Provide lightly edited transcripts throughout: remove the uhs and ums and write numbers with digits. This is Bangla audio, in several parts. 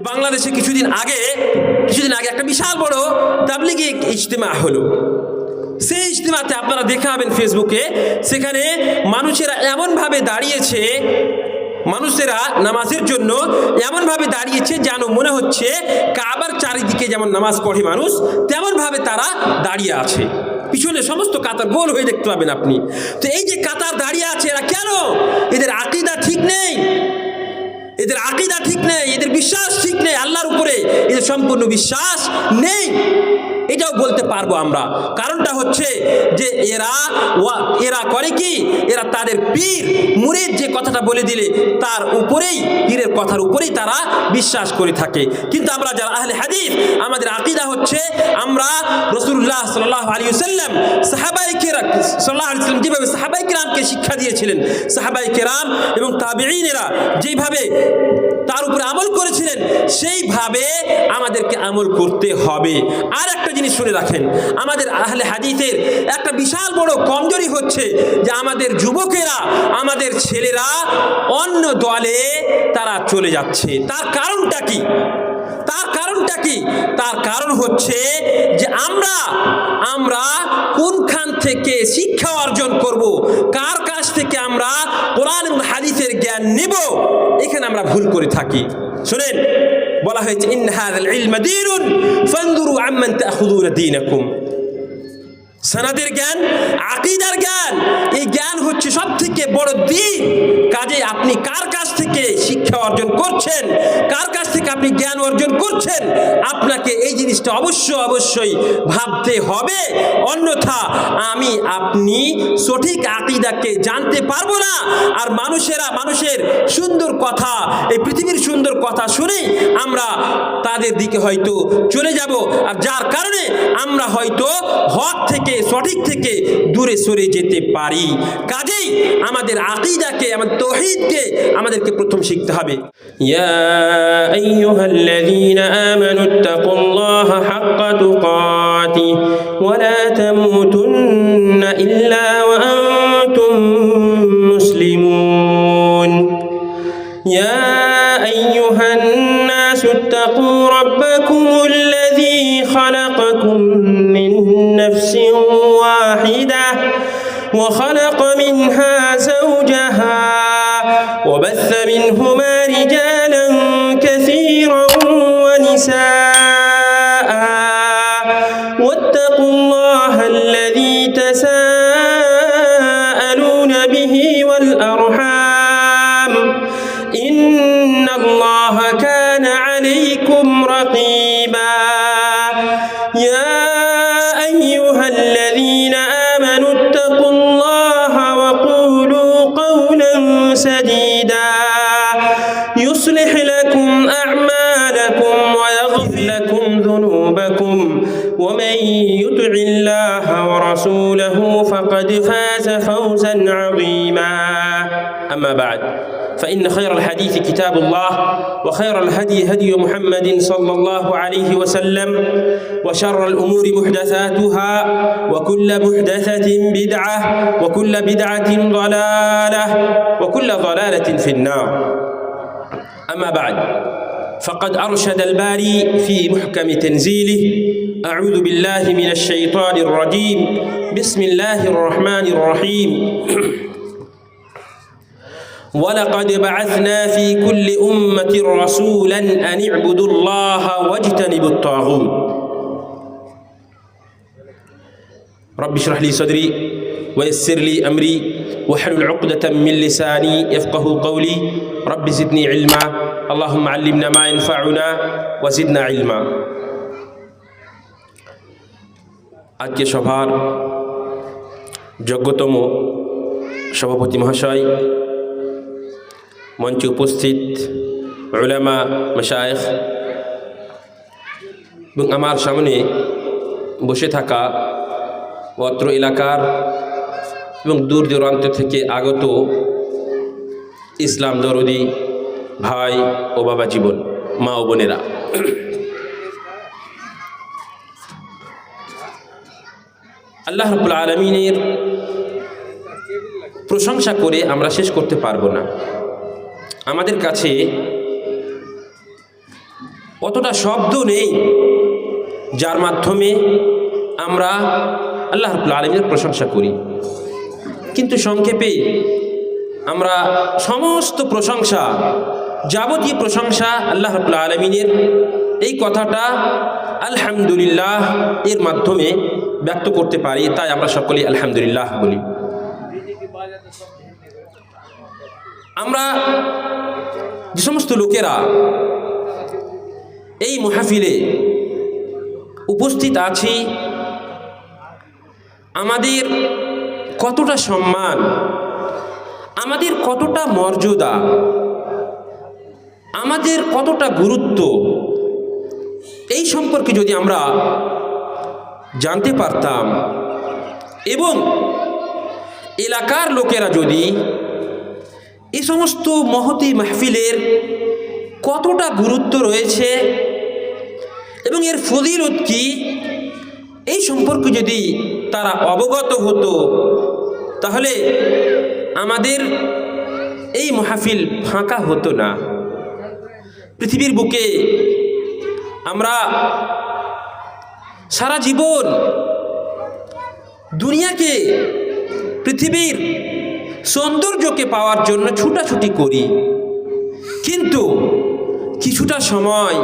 বাংলাদেশে কিছুদিন আগে একটা বিশাল বড় তাবলিগি ইজতিমা হলো। সেই ইজতিমাতে আপনারা দেখে পাবেন ফেসবুকে, সেখানে মানুষেরা এমনভাবে দাঁড়িয়েছে, মানুষেরা নামাজের জন্য এমনভাবে দাঁড়িয়েছে যেন মনে হচ্ছে কাবার চারিদিকে যেমন নামাজ পড়ে মানুষ, তেমনভাবে তারা দাঁড়িয়ে আছে। পিছনে সমস্ত কাতার গোল হয়ে দেখতে পাবেন আপনি। তো এই যে কাতার দাঁড়িয়ে আছে, এরা কেন? এদের আকীদা ঠিক নেই, এদের বিশ্বাস ঠিক নেই, আল্লাহর উপরে এদের সম্পূর্ণ বিশ্বাস নেই, এটাও বলতে পারবো আমরা। কারণটা হচ্ছে যে এরা করে কি, এরা তাদের পীর মুরিদ যে কথাটা বলে দিলে তার উপরেই, পীরের কথার উপরেই তারা বিশ্বাস করে থাকে। কিন্তু আমরা যারা আহলে হাদিস, আমাদের আকীদা হচ্ছে আমরা রাসূলুল্লাহ সাল্লাল্লাহু আলাইহি ওয়াসাল্লাম যেভাবে সাহাবায়ে কেরামকে শিক্ষা দিয়েছিলেন, সাহাবায়ে কেরাম এবং তাবেঈনেরা যেভাবে তার উপরে আমল করেছিলেন, সেইভাবে আমাদেরকে আমল করতে হবে। আর একটা জিনিস শুনে রাখেন, আমাদের আহলে হাদিসের একটা বিশাল বড় কমজোরি হচ্ছে যে আমাদের যুবকেরা, আমাদের ছেলেরা অন্য দলে তারা চলে যাচ্ছে। তার কারণটা কি? তার কারণ হচ্ছে যে আমরা কোনখান থেকে শিক্ষা অর্জন করব, কার কাছ থেকে আমরা কোরআন এবং হাদিসের জ্ঞান নিব, এখানে আমরা ভুল করে থাকি। শুনেন, বলা হয়েছে ইন হাযাল ইলমা দীনুন ফানজুরু আম্মান তাখুযুনা দীনাকুম। সনদের জ্ঞান, আকীদার জ্ঞান, এই জ্ঞান হচ্ছে সবথেকে বড় দিন। কাজে আপনি কার কাছ থেকে শিক্ষা অর্জন করছেন, কার কাছ থেকে আপনি জ্ঞান অর্জন করছেন, আপনাকে এই জিনিসটা অবশ্যই ভাবতে হবে। অন্যথা আপনি সঠিক আকীদাকে জানতে পারবো না। আর মানুষের সুন্দর কথা, এই পৃথিবীর সুন্দর কথা শুনে আমরা তাদের দিকে হয়তো চলে যাব, আর যার কারণে আমরা হয়তো হক থেকে, সঠিক থেকে দূরে সরে যেতে পারি। কাজেই আমাদের আকীদাকে, আমাদের তাওহীদকে আমাদেরকে প্রথম শিখতে হবে। ইয়া আইয়ুহাল্লাযীনা আমানুত্তাকুল্লাহা হাক্কা তুকাতিহি ওয়া লা তামুতুন্না ইল্লা ওয়া আনতুম মুসলিমুন। ইয়া আইয়ুহান নাসু ইত্তাকু রাব্বাকুমুল্লাযী খালাকাকুম মিন নাফসিন ওয়াহিদা ওয়া খালাকা মিনহা যাওজাহা ওয়া বাথা মিনহুমা রিজালান কাসীরান ওয়া নিসাআ ওয়াত্তাকুল্লাহাল্লাযী তাসাআলুনা বিহি ওয়াল আরহাম ইন্নাল্লাহা কানা আলাইকুম রাকীবা। ইয়া আইয়ুহাল্লাযীনা আমানু ইত্তাকুল্লাহা ওয়া কুলু কাওলান সাদীদা ইউসলিহ লাকুম আ'মালাকুম ওয়া ইয়াগফির লাকুম যুনুবাকুম ওয়া মান ইউতি'ইল্লাহা ওয়া রাসূলাহু ফাকাদ ফাযা ফাওজান 'আযীমা। আম্মা বা'দ, فإن خير الحديث كتاب الله وخير الهدي هدي محمد صلى الله عليه وسلم وشر الأمور محدثاتها وكل محدثة بدعة وكل بدعة ضلالة وكل ضلالة في النار. أما بعد، فقد أرشد الباري في محكم تنزيله: أعوذ بالله من الشيطان الرجيم، بسم الله الرحمن الرحيم. ولقد بعثنا في كل أمة رسولا أن اعبدوا الله واجتنبوا الطاغوت. رب اشرح لي صدري ويسر لي أمري واحلل عقدة من لساني يفقه قولي. رب زدني علما، اللهم علمنا ما ينفعنا وزدنا علما. আজকে সভার যোগ্যতম সভাপতি মহাশয়, মঞ্চে উপস্থিত উলামা, মাশায়েখ এবং আমার সামনে বসে থাকা অত্র এলাকার এবং দূর দূরান্ত থেকে আগত ইসলাম দরদি ভাই ও বাবা জীবন, মা ও বোনেরা, আল্লাহ রাব্বুল আলামিনের প্রশংসা করে আমরা শেষ করতে পারবো না। আমাদের কাছে অতটা শব্দ নেই যার মাধ্যমে আমরা আল্লাহ রাব্বুল আলামিনের প্রশংসা করি। কিন্তু সংক্ষেপে আমরা সমস্ত প্রশংসা, যাবতীয় প্রশংসা আল্লাহ রাব্বুল আলামিনের, এই কথাটা আলহামদুলিল্লাহ এর মাধ্যমে ব্যক্ত করতে পারি। তাই আমরা সকলেই আলহামদুলিল্লাহ বলি। আমরা যে সমস্ত লোকেরা এই মাহফিলে উপস্থিত আছি, আমাদের কতটা সম্মান, আমাদের কতটা মর্যাদা, আমাদের কতটা গুরুত্ব, এই সম্পর্কে যদি আমরা জানতে পারতাম এবং এলাকার লোকেরা যদি এই সমস্ত মহতী মাহফিলের কতটা গুরুত্ব রয়েছে এবং এর ফজিলত কি, এই সম্পর্কে যদি তারা অবগত হতো, তাহলে আমাদের এই মাহফিল ফাঁকা হতো না। পৃথিবীর বুকে আমরা সারা জীবন দুনিয়াকে, পৃথিবীর সৌন্দর্যকে পাওয়ার জন্য ছুটাছুটি করি, কিন্তু কিছুটা সময়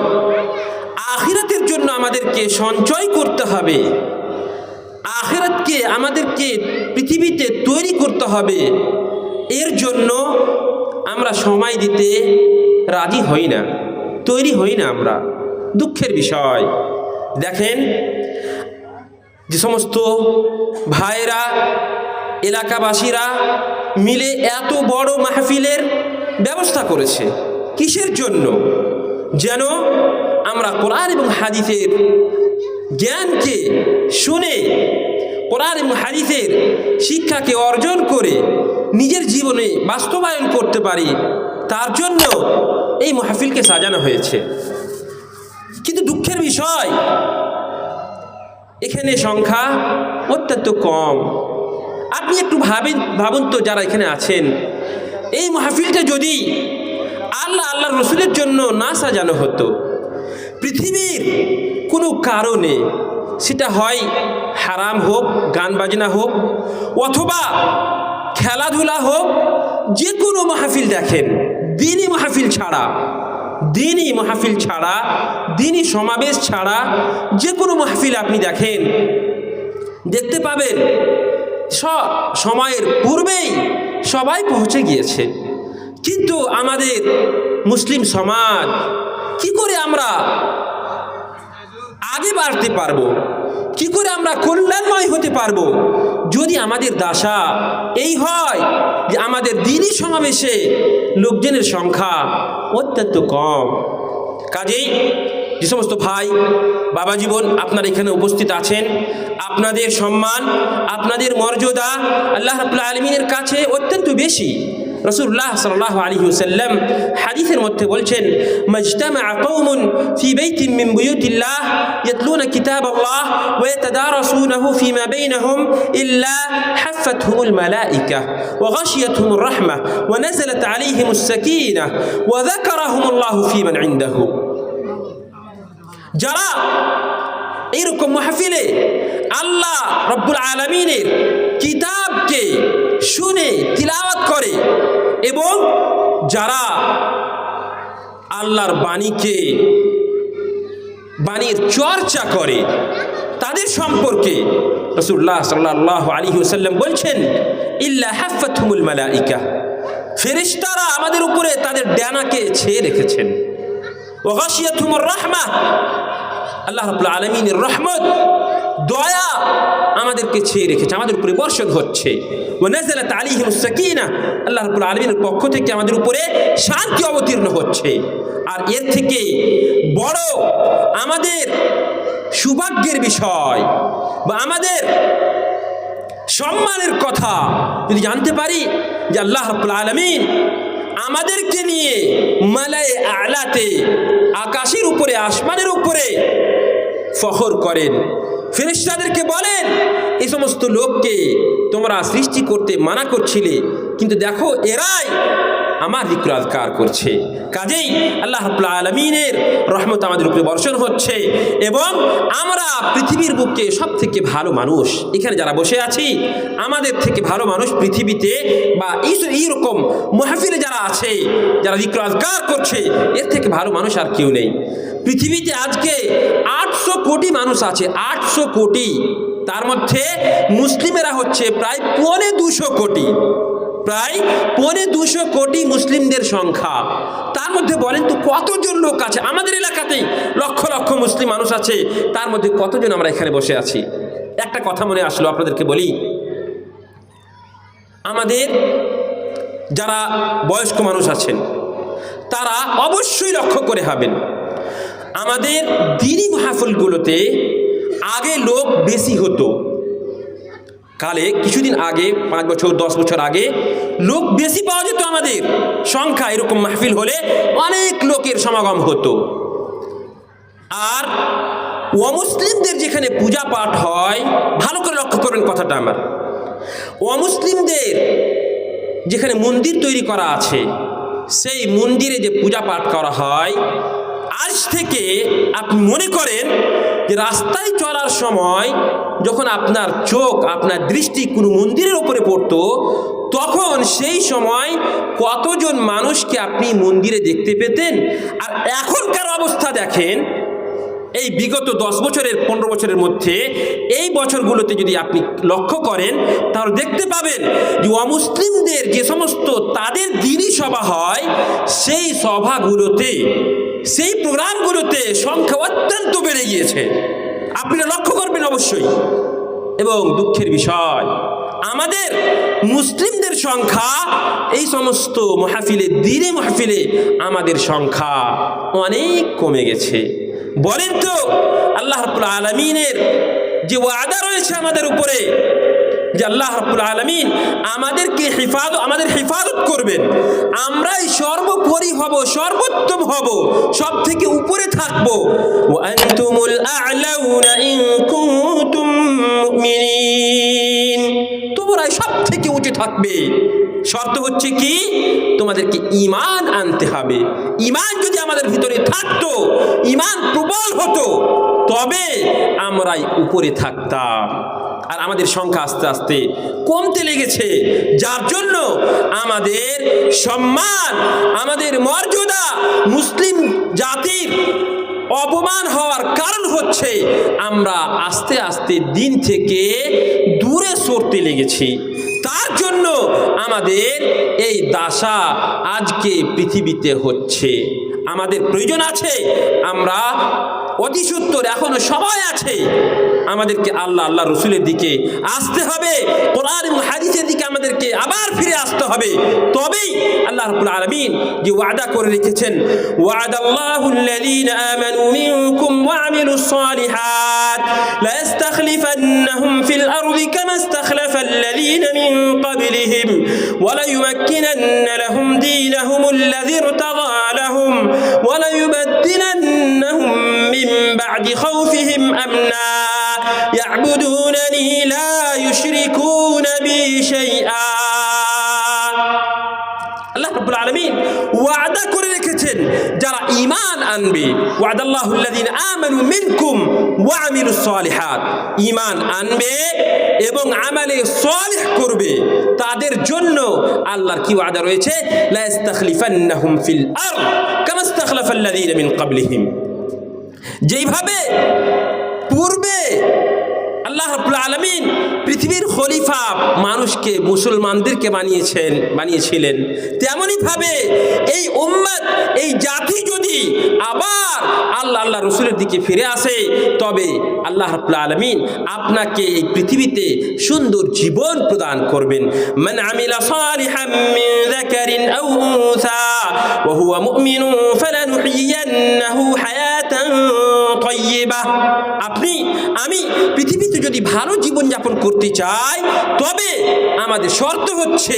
আখিরাতের জন্য আমাদেরকে সঞ্চয় করতে হবে, আখিরাতকে আমাদেরকে পৃথিবীতে তৈরি করতে হবে। এর জন্য আমরা সময় দিতে রাজি হই না, তৈরি হই না আমরা। দুঃখের বিষয়। দেখেন, যে সমস্ত ভাইরা, এলাকাবাসীরা মিলে এত বড় মাহফিলের ব্যবস্থা করেছে, কিসের জন্য? যেন আমরা কোরআন এবং হাদিসের জ্ঞানকে শুনে, কোরআন এবং হাদিসের শিক্ষাকে অর্জন করে নিজের জীবনে বাস্তবায়ন করতে পারি, তার জন্য এই মাহফিলকে সাজানো হয়েছে। কিন্তু দুঃখের বিষয়, এখানে সংখ্যা অত্যন্ত কম। আপনি একটু ভাবুন তো, যারা এখানে আছেন, এই মাহফিলটা যদি আল্লাহ রসুলের জন্য না সাজানো হতো, পৃথিবীর কোনো কারণে, সেটা হয় হারাম হোক, গান বাজনা হোক, অথবা খেলাধুলা হোক, যে কোনো মাহফিল দেখেন, দিনী মাহফিল ছাড়া, দিনী সমাবেশ ছাড়া যে কোনো মাহফিল আপনি দেখতে পাবেন সময়ের পূর্বেই সবাই পৌঁছে গিয়েছে। কিন্তু আমাদের মুসলিম সমাজ কি করে আমরা আগে বাড়তে পারবো, কি করে আমরা কল্যাণময় হতে পারবো, যদি আমাদের দশা এই হয় যে আমাদের দিনী সমাবেশে লোকজনের সংখ্যা অত্যন্ত কম। কাজেই যে সমস্ত ভাই, বাবা জীবন আপনারা এখানে উপস্থিত আছেন, আপনাদের সম্মান, আপনাদের মর্যাদা আল্লাহ রাব্বুল আলামিনের কাছে অত্যন্ত বেশি। রাসূলুল্লাহ সাল্লাল্লাহু আলাইহি ওয়াসাল্লাম হাদিসের মধ্যে বলছেন, মাজতামা'a কওমুন ফি বাইতিন মিন বুয়ুতিল্লাহ ইয়াতলুনা কিতাবাল্লাহ ওয়া ইয়াতাদারাসুনাহু ফিমা বাইনাহুম ইল্লা হাফাতহুমুল মালায়েকা ওয়া গাশিয়াতহুমুর রাহমাহ ওয়া নাযালাত আলাইহিমুস সাকিনাহ ওয়া যাকারাহুমুল্লাহু ফিমান ইনদাহু। যারা এইরকম মাহফিলে আল্লাহ রাব্বুল আলামিনের কিতাবকে শুনে তিলাওয়াত করে এবং যারা আল্লাহর বাণীর চর্চা করে, তাদের সম্পর্কে রাসূলুল্লাহ সাল্লাল্লাহু আলাইহি ওয়াসাল্লাম বলছেন, ইল্লা হাফাতহুমুল মালায়েকা, ফেরেশতারা আমাদের উপরে তাদের ডানাকে ছেয়ে রেখেছেন। ওয়া গাশিয়াতহুমুর রাহমাহ, আল্লাহ রাব্বুল আলামিনের রহমত, দয়া আমাদেরকে ছেয়ে রেখেছে, আমাদের উপরে বর্ষণ হচ্ছে। ওয়া নাযালাত আলাইহিমুস সাকিনাহ, আল্লাহ রাব্বুল আলামিনের পক্ষ থেকে আমাদের উপরে শান্তি অবতীর্ণ হচ্ছে। আর এর থেকে বড় আমাদের সৌভাগ্যের বিষয় বা আমাদের সম্মানের কথা যদি জানতে পারি যে আল্লাহ রাব্বুল আলামিন আমাদেরকে নিয়ে মালায়ে আ'লাতে, আকাশের উপরে, আসমানের উপরে ফখর করেন, ফেরেশতাদেরকে বলেন, এই সমস্ত লোককে তোমরা সৃষ্টি করতে মানা করছিলে, কিন্তু দেখো এরাই আমার যিকর আযকার করছে। কাজেই আল্লাহ রাব্বুল আলামিনের রহমত আমাদের উপরে বর্ষণ হচ্ছে এবং আমরা পৃথিবীর বুকে সবথেকে ভালো মানুষ, এখানে যারা বসে আছি আমাদের থেকে ভালো মানুষ পৃথিবীতে বা এইরকম মাহফিলে যারা আছে, যারা যিকর আযকার করছে, এর থেকে ভালো মানুষ আর কেউ নেই পৃথিবীতে। আজকে 800 কোটি মানুষ আছে, 800 কোটি, তার মধ্যে মুসলিমেরা হচ্ছে প্রায় 250 কোটি, প্রায় 250 কোটি মুসলিমদের সংখ্যা। তার মধ্যে বলেন তো কতজন লোক আছে আমাদের এলাকাতেই? লক্ষ লক্ষ মুসলিম মানুষ আছে, তার মধ্যে কতজন আমরা এখানে বসে আছি? একটা কথা মনে আসলো, আপনাদেরকে বলি, আমাদের যারা বয়স্ক মানুষ আছেন তারা অবশ্যই লক্ষ্য করে হবেন, আমাদের দ্বীনি মাহফিলগুলোতে আগে লোক বেশি হতো। কালে কিছুদিন আগে, 5 বছর 10 বছর আগে লোক বেশি পাওয়া যেত, আমাদের সংখ্যা এরকম মাহফিল হলে অনেক লোকের সমাগম হতো। আর অমুসলিমদের যেখানে পূজা পাঠ হয়, ভালো করে লক্ষ্য করবেন কথাটা আমার, অমুসলিমদের যেখানে মন্দির তৈরি করা আছে, সেই মন্দিরে যে পূজা পাঠ করা হয়, আজ থেকে আপনি মনে করেন যে রাস্তায় চলার সময় যখন আপনার চোখ, আপনার দৃষ্টি কোনো মন্দিরের উপরে পড়তো, তখন সেই সময় কতজন মানুষকে আপনি মন্দিরে দেখতে পেতেন। আর এখনকার অবস্থা দেখেন, এই বিগত 10 বছরের 15 বছরের মধ্যে এই বছরগুলোতে যদি আপনি লক্ষ্য করেন তাহলে দেখতে পাবেন যে অমুসলিমদের যে সমস্ত তাদের দ্বীনি সভা হয়, সেই সভাগুলোতে, সেই প্রোগ্রামগুলোতে সংখ্যা অত্যন্ত বেড়ে গিয়েছে, আপনারা লক্ষ্য করবেন অবশ্যই। এবং দুঃখের বিষয়, আমাদের মুসলিমদের সংখ্যা এই সমস্ত মাহফিলে, দ্বীনি মাহফিলে আমাদের সংখ্যা অনেক কমে গেছে। বলেন তো আল্লাহ রাব্বুল আলামিনের যে ওয়াদা রয়েছে আমাদের উপরে, যে আল্লাহ রাব্বুল আলামিন আমাদেরকে আমাদের হেফাজত করবেন, আমরাই সর্বোপরি হব, সর্বোত্তম হব, সব থেকে উপরে থাকব। ওয়া আনতুমুল আ'লাউনা ইন কুনতুম মুমিনিন, তোমরাই সব থেকে উঁচু থাকবে। শর্ত হচ্ছে কি? তোমাদেরকে ঈমান আনতে হবে। ঈমান যদি আমাদের ভিতরে থাকতো, ঈমান প্রবল হতো, তবে আমরাই উপরে থাকতাম। আর আমাদের সংখ্যা আস্তে আস্তে কমতে লেগেছে, যার জন্য আমাদের সম্মান, আমাদের মর্যাদা মুসলিম জাতির অপমান হওয়ার কারণ হচ্ছে আমরা আস্তে আস্তে দিন থেকে দূরে সরতে লেগেছি। তার জন্য আমাদের এই দশা আজকে পৃথিবীতে হচ্ছে। আমাদের প্রয়োজন আছে, আমরা অতি সত্তর এখনো সময় আছে, আমাদেরকে আল্লাহ রসুলের দিকে আসতে হবে, কোরআন এবং হাদিসের দিকে আমাদেরকে আবার ফিরে আসতে হবে। তবেই আল্লাহ রাব্বুল আলামিন যে ওয়াদা করে রেখেছেন, ওয়াদাল্লাহুল্লাযীনা আমানু মিনকুম ওয়া আমিলুস সালিহাত লা ইস্তাখলিফান্নাহুম ফিল আরদি কামা ইস্তাখলাফাল্লাযীনা মিন ক্বাবলিহিম ওয়া লা ইউমাক্কিনান্না লাহুম দীনাহুমুল্লাযী ইরতাদা লাহুম ওয়া লা ইউবাদদিলান্নাহুম মিন বা'দি খাউফিহিম আমনা ইয়া'বুদুনানি লা ইউশরিকুনা বি শাইআ। আল্লাহ রাব্বুল আলামিন ওয়াদা করে রেখেছেন যারা ঈমান আনবে, ওয়াদাল্লাহুল্লাযীনা আমানু মিনকুম ওয়া আমিলুস সালিহাত, ঈমান আনবে এবং আমলে সালিহ করবে, তাদের জন্য আল্লাহর কি ওয়াদা রয়েছে? লা ইস্তাখলিফান্নাহুম ফিল আরদ কামা ইস্তাখলাফাল্লাযীনা মিন ক্বাবলিহিম। যেইভাবে পূর্বে আল্লাহ রাব্বুল আলামিন পৃথিবীর খলিফা মানুষকে, মুসলমানদেরকে বানিয়েছিলেন, তেমনি ভাবে এই উম্মত, এই জাতি যদি আবার আল্লাহ রসুলের দিকে ফিরে আসে, তবে আল্লাহ রাব্বুল আলামিন আপনাকে এই পৃথিবীতে সুন্দর জীবন প্রদান করবেন। মান আমিলা সালিহাম মিন যাকারিন আও উনসা ওয়া হুয়া মুমিনুন ফালানুহয়িয়ান্নাহু হায়াতান তাইয়্যিবা। আপনি আমি পৃথিবীতে যদি ভালো জীবন যাপন করতে চাই, তবে আমাদের শর্ত হচ্ছে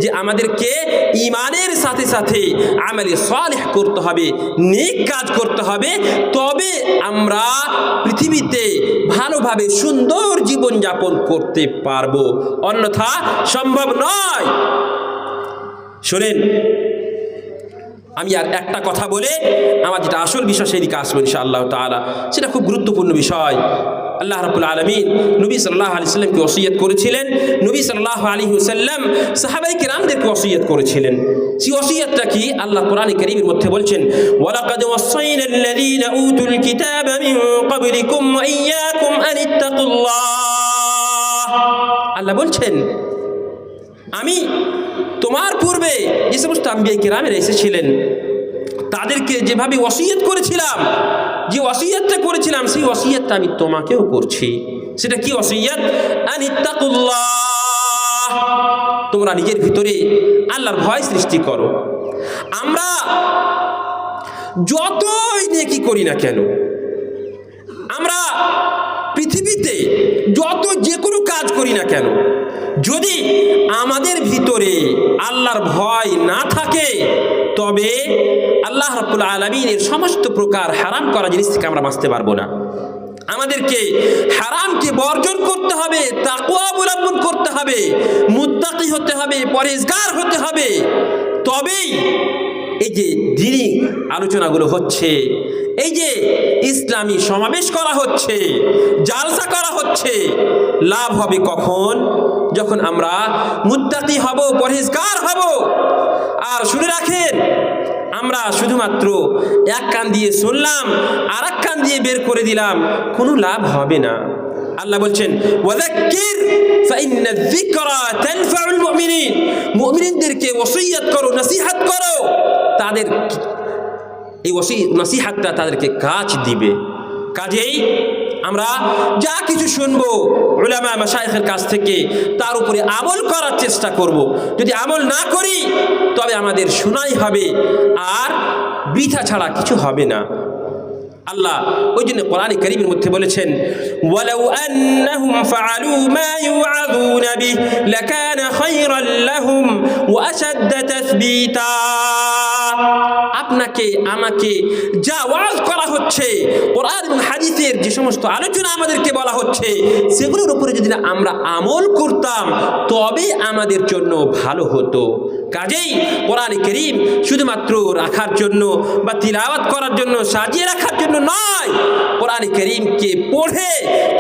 যে আমাদেরকে ঈমানের সাথে সাথে আমলে সালিহ করতে হবে, নেক কাজ করতে হবে, তবে আমরা পৃথিবীতে ভালোভাবে সুন্দর জীবন যাপন করতে পারবো, অন্যথা সম্ভব নয়। শোনেন, আমি আর একটা কথা বলে আমার যেটা আসল বিষয় সেই দিকে আসবো ইনশাআল্লাহ তাআলা। সেটা খুব গুরুত্বপূর্ণ বিষয়। আল্লাহ রাব্বুল আলামিন নবী সাল্লাল্লাহু আলাইহি ওয়াসাল্লামকে ওসিয়ত করেছিলেন, নবী সাল্লাল্লাহু আলাইহি ওয়াসাল্লাম সাহাবায়ে কেরামদেরকে ওসিয়ত করেছিলেন। সেই ওসিয়তটা কি? আল্লাহ কোরআনে কারীমের মধ্যে বলছেন, ওয়ালাকাদ ওয়াসাইনাল্লাযীনা উতুল কিতাবা মিন ক্বাবলিকুম ওয়া ইয়্যাকুম আন ইত্তাকুল্লাহ। আল্লাহ বলছেন, আমি তোমার পূর্বে যে সমস্ত আম্বিয়া কেরামেরা এসেছিলেন তাদেরকে যেভাবে ওসিয়ত করেছিলাম, যে ওসিয়তটা করেছিলাম সেই ওসিয়তটা আমি তোমাকেও করছি। সেটা কি ওসিয়ত? আনিত্তাকুল্লাহ, তোমরা নিজের ভিতরে আল্লাহর ভয় সৃষ্টি করো। আমরা যতই নেকি করি না কেন, আমরা পৃথিবীতে যে কোনো কাজ করি না কেন, যদি আমাদের ভিতরে আল্লাহর ভয় না থাকে তবে আল্লাহ রাব্বুল আলামিনের সমস্ত প্রকার হারাম করা জিনিস থেকে আমরা বাঁচতে পারবো না। আমাদেরকে হারামকে বর্জন করতে হবে, তাকওয়া অবলম্বন করতে হবে, মুত্তাকি হতে হবে, পরহেজগার হতে হবে। তবেই এই যে দ্বীনি আলোচনাগুলো হচ্ছে, এই যে ইসলামী সমাবেশ করা হচ্ছে, জালসা করা হচ্ছে, লাভ হবে কখন? যখন আমরা মুত্তাকি হব, পরহেজগার হব। আর শুনে রাখেন, আমরা শুধুমাত্র এক কান দিয়ে শুনলাম আর এক কান দিয়ে বের করে দিলাম, কোনো লাভ হবে না। আল্লাহ বলছেন, ওয়াযাক্কির ফাইন্না যিকরা তানফাউল মুমিনিন, মুমিনদেরকে ওসিয়ত করো, নসিহত করো, তাদের এই নসিহতটা তাদেরকে কাজ দিবে। কাজেই আমরা যা কিছু শুনবো উলামা মাশায়েখের কাছ থেকে তার উপরে আমল করার চেষ্টা করব। যদি আমল না করি তবে আমাদের শোনাই হবে, আর বৃথা ছাড়া কিছু হবে না। আল্লাহ ওই জন্য কোরআনে কারীমের মধ্যে বলেছেন, ওয়ালাউ আন্নাহুম ফাআলু মা ইউআযুনা বিহি লাকানা খায়রান লাহুম ওয়া আশাদ্দা তাসবীতা। আপনাকে আমাকে যা ওয়াজ করা হচ্ছে, কোরআন এবং হাদিসের যে সমস্ত আলোচনা আমাদেরকে বলা হচ্ছে, সেগুলোর উপরে যদি আমরা আমল করতাম তবে আমাদের জন্য ভালো হতো। কাজেই কোরআনে কারীম শুধুমাত্র রাখার জন্য বা তিলাওয়াত করার জন্য, সাজিয়ে রাখার জন্য নয়। কোরআনে কারীমকে পড়ে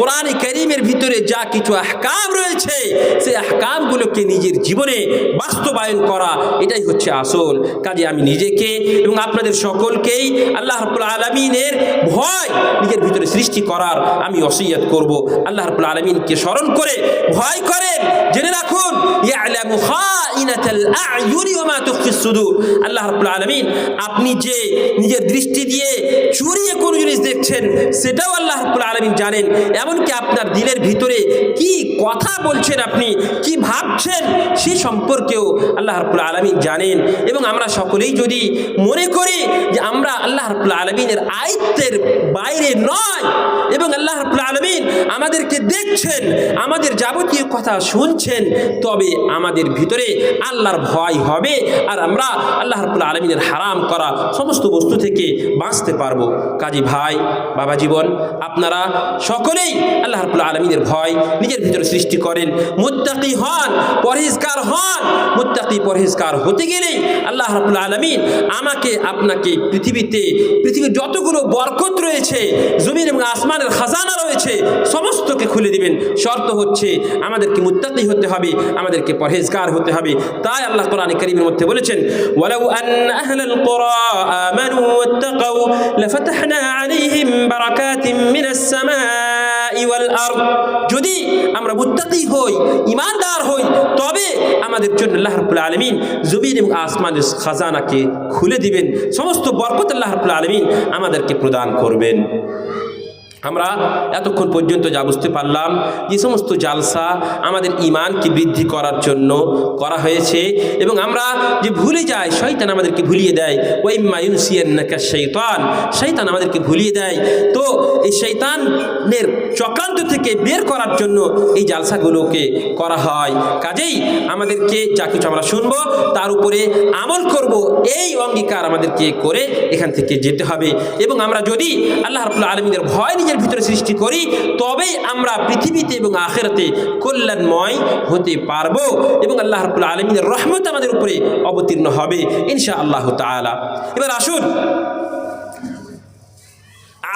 কোরআনে কারীমের ভিতরে যা কিছু আহকাম রয়েছে সেই আহকামগুলোকে নিজের জীবনে বাস্তবায়ন করা, এটাই হচ্ছে আসল। কাজে আমি নিজেকে এবং আপনাদের সকলকেই আল্লাহ রাব্বুল আলামিনের ভয় নিজের ভিতরে সৃষ্টি করার আমি ওসিয়ত করব। আল্লাহ রাব্বুল আলামিনকে স্মরণ করে ভয় করেন। জেনে রাখুন, ইয়ালামু খাইনাতাল আ'য়ুনি ওয়া মা তুখফিস সুদূর। আল্লাহ রাব্বুল আলামিন আপনি যে নিজের দৃষ্টি দিয়ে চুরিয়ে কোন জিনিস দেখছেন সেটাও আল্লাহ রাব্বুল আলামিন জানেন। এমনকি আপনার দিলের ভিতরে কি কথা বলছেন, আপনি কি ভাবছেন সে সম্পর্কেও আল্লাহ রাব্বুল আলামিন জানেন। এবং আমরা সকলেই যদি মনে করি যে আমরা আল্লাহ রাব্বুল আলামিনের আয়ত্তের বাইরে নয় এবং আল্লাহ রাব্বুল আলামিন আমাদেরকে দেখছেন, আমাদের যাবতীয় কথা শুনছেন, তবে আমাদের ভিতরে আল্লাহর ভয় হবে আর আমরা আল্লাহ রাব্বুল আলামিনের হারাম করা সমস্ত বস্তু থেকে বাঁচতে পারবো। কাজী ভাই, বাবা জীবন, আপনারা সকলেই আল্লাহ রাব্বুল আলামিনের ভয় নিজের ভিতরে সৃষ্টি করেন, মুত্তাকি হন, পরহেজগার হন। মুত্তাকি পরহেজগার হতে গেলে আল্লাহ রাব্বুল আলামিন আমাকে আপনাকে পৃথিবীর যতগুলো বরকত রয়েছে, জমিন এবং আসমানের খাজানা রয়েছে, সমস্তকে খুলে দিবেন। শর্ত হচ্ছে আমাদেরকে মুত্তাকি হতে হবে, আমাদেরকে পরহেজগার হতে হবে। তাই আল্লাহ কোরআনে কারীমের মধ্যে বলেছেন, ওয়ালাউ আন্না আহলাল কুরা আমানু ওয়াত্তাকাউ লাফাতাহনা আলাইহিম বারাকাতিম মিনাস সামাই ওয়াল আরদ। যদি আমরা মুত্তাকি হই, ঈমানদার হই, তবে আমাদের জন্য আল্লাহ রাব্বুল আলামিন জমিন এবং আসমানের খাজানাকে খুলে দিবেন, সমস্ত বরকত আল্লাহ রাব্বুল আলামিন আমাদেরকে প্রদান করবেন। আমরা এতক্ষণ পর্যন্ত যা বুঝতে পারলাম, যে সমস্ত জালসা আমাদের ঈমানকে বৃদ্ধি করার জন্য করা হয়েছে, এবং আমরা যে ভুলে যাই, শয়তান আমাদেরকে ভুলিয়ে দেয়, ওয়াইম্মা ইউনসিয়ান্নাকা শাইতান, শয়তান আমাদেরকে ভুলিয়ে দেয়। তো এই শয়তানের চক্রান্ত থেকে বের করার জন্য এই জালসাগুলোকে করা হয়। কাজেই আমাদেরকে যা কিছু আমরা শুনবো তার উপরে আমল করব, এই অঙ্গীকার আমাদেরকে করে এখান থেকে যেতে হবে। এবং আমরা যদি আল্লাহ রাব্বুল আলামিনের ভয় নিজের ভিতরে সৃষ্টি করি, তবেই আমরা পৃথিবীতে এবং আখিরাতে কল্যাণময় হতে পারবো এবং আল্লাহ রাব্বুল আলামিনের রহমত আমাদের উপরে অবতীর্ণ হবে ইনশাআল্লাহ তাআলা। এবার আসুন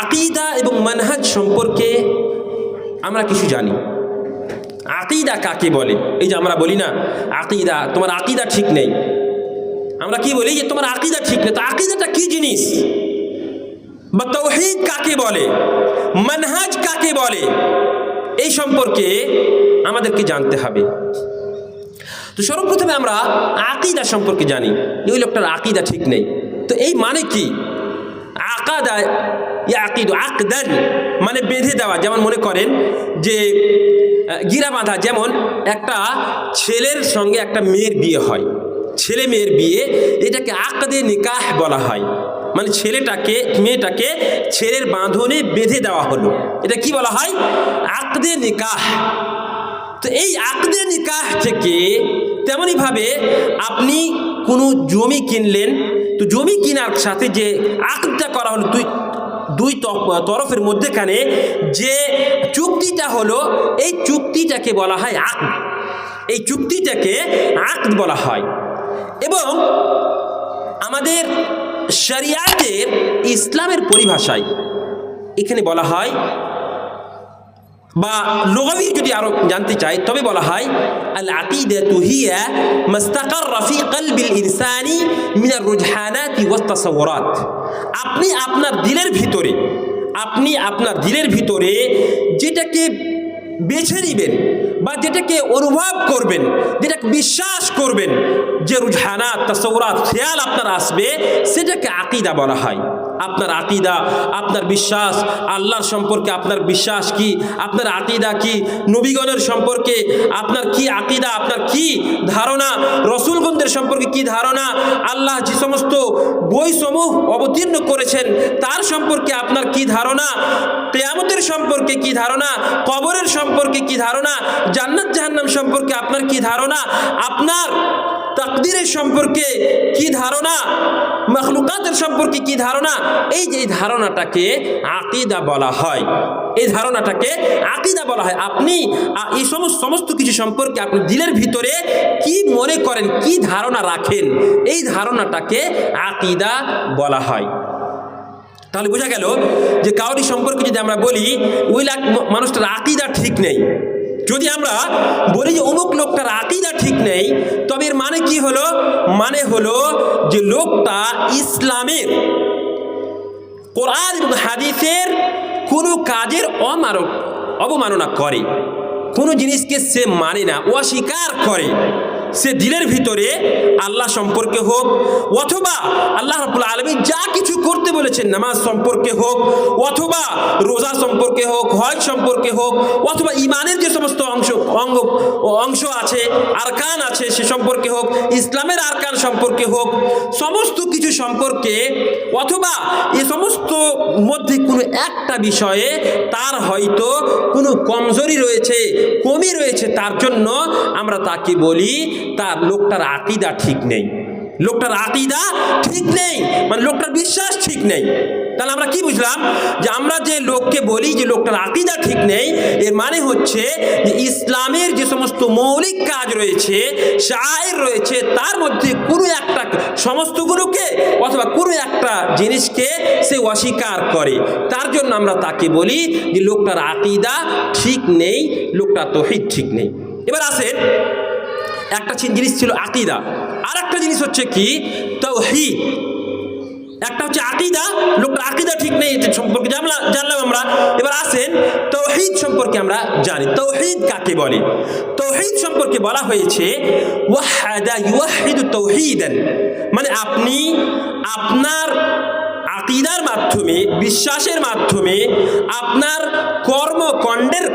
আকীদা এবং মানহাজ সম্পর্কে আমরা কিছু জানি। আকীদা কাকে বলে? এই যে আমরা বলি না আকীদা, তোমার আকীদা ঠিক নেই, আমরা কি বলি যে তোমার আকীদা ঠিক নেই। তো আকীদাটা কি জিনিস? বা তাওহীদ কাকে বলে, মানহাজ কাকে বলে, এই সম্পর্কে আমাদেরকে জানতে হবে। তো সর্বপ্রথমে আমরা আকীদা সম্পর্কে জানি, ওই লোকটার আকীদা ঠিক নেই। তো এই মানে কি? আকাদা ইয়াকিদু আকদান মানে বেঁধে দেওয়া। যেমন মনে করেন যে গিরা বাঁধা, যেমন একটা ছেলের সঙ্গে একটা মেয়ের বিয়ে হয়, ছেলে মেয়ের বিয়ে, এটাকে আকদে নিকাহ বলা হয়। মানে ছেলেটাকে মেয়েটাকে ছেলের বাঁধনে বেঁধে দেওয়া হলো, এটা কি বলা হয়? আকদে নিকাহ। তো এই আকদে নিকাহ থেকে তেমনইভাবে আপনি কোনো জমি কিনলেন, তো জমি কেনার সাথে যে আকদটা করা হলো দুই তরফের মধ্যেখানে যে চুক্তিটা হলো, এই চুক্তিটাকে বলা হয় আকদ। এই চুক্তিটাকে আকদ বলা হয়। এবং আমাদের শরিয়াতের ইসলামের পরিভাষায় এখানে বলা হয়, বা লুগাবি যদি আরো জানতে চাই তবে বলা হয় আল আকিদাতু হিয়া মাস্তাকাররা ফি কলবিল ইনসানি মিনার রুজহানাতি ওয়াত তাসাওউরাত। আপনি আপনার দিলের ভিতরে যেটাকে বেছে নিবেন বা যেটাকে অনুভব করবেন, যেটাকে বিশ্বাস করবেন, যে রুজহানাত তাসাওউরাত খেয়াল আপনার আসবে, সেটাকে আকীদা বলা হয়। আপনার আকীদা, আপনার বিশ্বাস, আল্লাহর সম্পর্কে আপনার বিশ্বাস কি, আপনার আকীদা কি, নবীগণের সম্পর্কে আপনার কি আকীদা, আপনার কি ধারণা, রসুলগণদের সম্পর্কে কি ধারণা, আল্লাহ যে সমস্ত বইসমূহ অবতীর্ণ করেছেন তার সম্পর্কে আপনার কি ধারণা, কিয়ামতের সম্পর্কে কি ধারণা, কবরের সম্পর্কে কি ধারণা, জান্নাত জাহান্নাম সম্পর্কে আপনার কি ধারণা, আপনার তাকদীরের সম্পর্কে কি ধারণা, মাখলুকাতের সম্পর্কে কি ধারণা, এই যে ধারণাটাকে আকীদা বলা হয়। এই ধারণাটাকে আকীদা বলা হয়। আপনি এই সমস্ত কিছু সম্পর্কে আপনি দিলের ভিতরে কি মনে করেন, কি ধারণা রাখেন, এই ধারণাটাকে আকীদা বলা হয়। তাহলে বোঝা গেল যে কাউরি সম্পর্কে যদি আমরা বলি ওই মানুষটার আকীদা ঠিক নেই, যদি আমরা বলি যে অমুক লোকটার আকীদা ঠিক নেই, তবে এর মানে কি হলো? মানে হলো যে লোকটা ইসলামের, কোরআন এবং হাদিসের কোনো কাজের অবমাননা করে, কোনো জিনিসকে সে মানে না, অস্বীকার করে। সে দিলের ভিতরে আল্লাহ সম্পর্কে হোক, অথবা আল্লাহ রাব্বুল আলামিন যা কিছু করতে বলেছেন, নামাজ সম্পর্কে হোক, অথবা রোজা সম্পর্কে হোক, হজ সম্পর্কে হোক, অথবা ইমানের যে সমস্ত অংশ আছে, আরকান আছে, সে সম্পর্কে হোক, ইসলামের আরকান সম্পর্কে হোক, সমস্ত কিছু সম্পর্কে, অথবা এ সমস্ত মধ্যে কোনো একটা বিষয়ে তার হয়তো কোনো কমজোরি রয়েছে, কমি রয়েছে, তার জন্য আমরা তাকে বলি তার লোকটার আকীদা ঠিক নেই। লোকটার আকীদা ঠিক নেই মানে লোকটার বিশ্বাস ঠিক নেই। তাহলে আমরা কি বুঝলাম? যে আমরা যে লোককে বলি যে লোকটার আকীদা ঠিক নেই, এর মানে হচ্ছে যে ইসলামের যে সমস্ত মৌলিক কাজ রয়েছে, শায়ের রয়েছে, তার মধ্যে কোনো একটা, সমস্তগুলোকে অথবা কোনো একটা জিনিসকে সে অস্বীকার করে, তার জন্য আমরা তাকে বলি যে লোকটার আকীদা ঠিক নেই, লোকটার তাওহীদ ঠিক নেই। এবার আসেন, একটা জিনিস ছিল আকীদা, আর একটা জিনিস হচ্ছে কি তাওহীদ। একটা হচ্ছে আকীদা, লোকটার আকীদা ঠিক নেই, এটা সম্পর্কে জানলাম আমরা। এবার আসেন তাওহীদ সম্পর্কে আমরা জানি। তাওহীদ কাকে বলে? তাওহীদ সম্পর্কে বলা হয়েছে ওয়াহাদা ইউওয়াহিদু তাওহীদান, মানে আপনি আপনার আকীদার মাধ্যমে, বিশ্বাসের মাধ্যমে, আপনার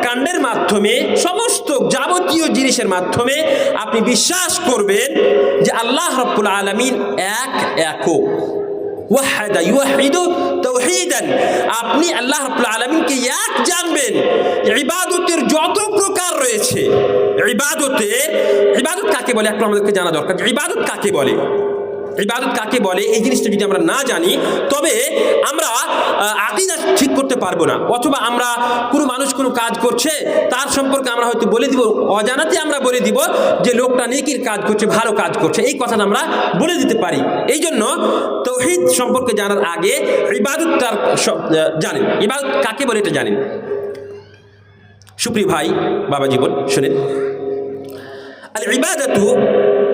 কাণ্ডের মাধ্যমে, সমস্ত যাবতীয় জিনিসের মাধ্যমে আপনি বিশ্বাস করবেন যে আল্লাহ রাব্বুল আলামিন একক। ওয়াহাদা ইউওয়াহিদু তাওহীদান, আপনি আল্লাহ রাব্বুল আলামিনকে এক জানবেন। ইবাদতের যত প্রকার রয়েছে, ইবাদত কাকে বলে একটু আমাদেরকে জানা দরকার। ইবাদত কাকে বলে? ইবাদত কাকে বলে এই জিনিসটা যদি আমরা না জানি তবে আমরা আকীদা ঠিক করতে পারবো না। অথবা আমরা কোনো মানুষ কোনো কাজ করছে তার সম্পর্কে আমরা হয়তো বলে দিব, অজানাতে আমরা বলে দিব যে লোকটা নেকির কাজ করছে, ভালো কাজ করছে, এই কথাটা আমরা বলে দিতে পারি। এই জন্য তাওহীদ সম্পর্কে জানার আগে ইবাদতটার জানেন, ইবাদত কাকে বলে এটা জানেন। সুপ্রিয় ভাই বাবা জীবন শুনেন, আল ইবাদাতু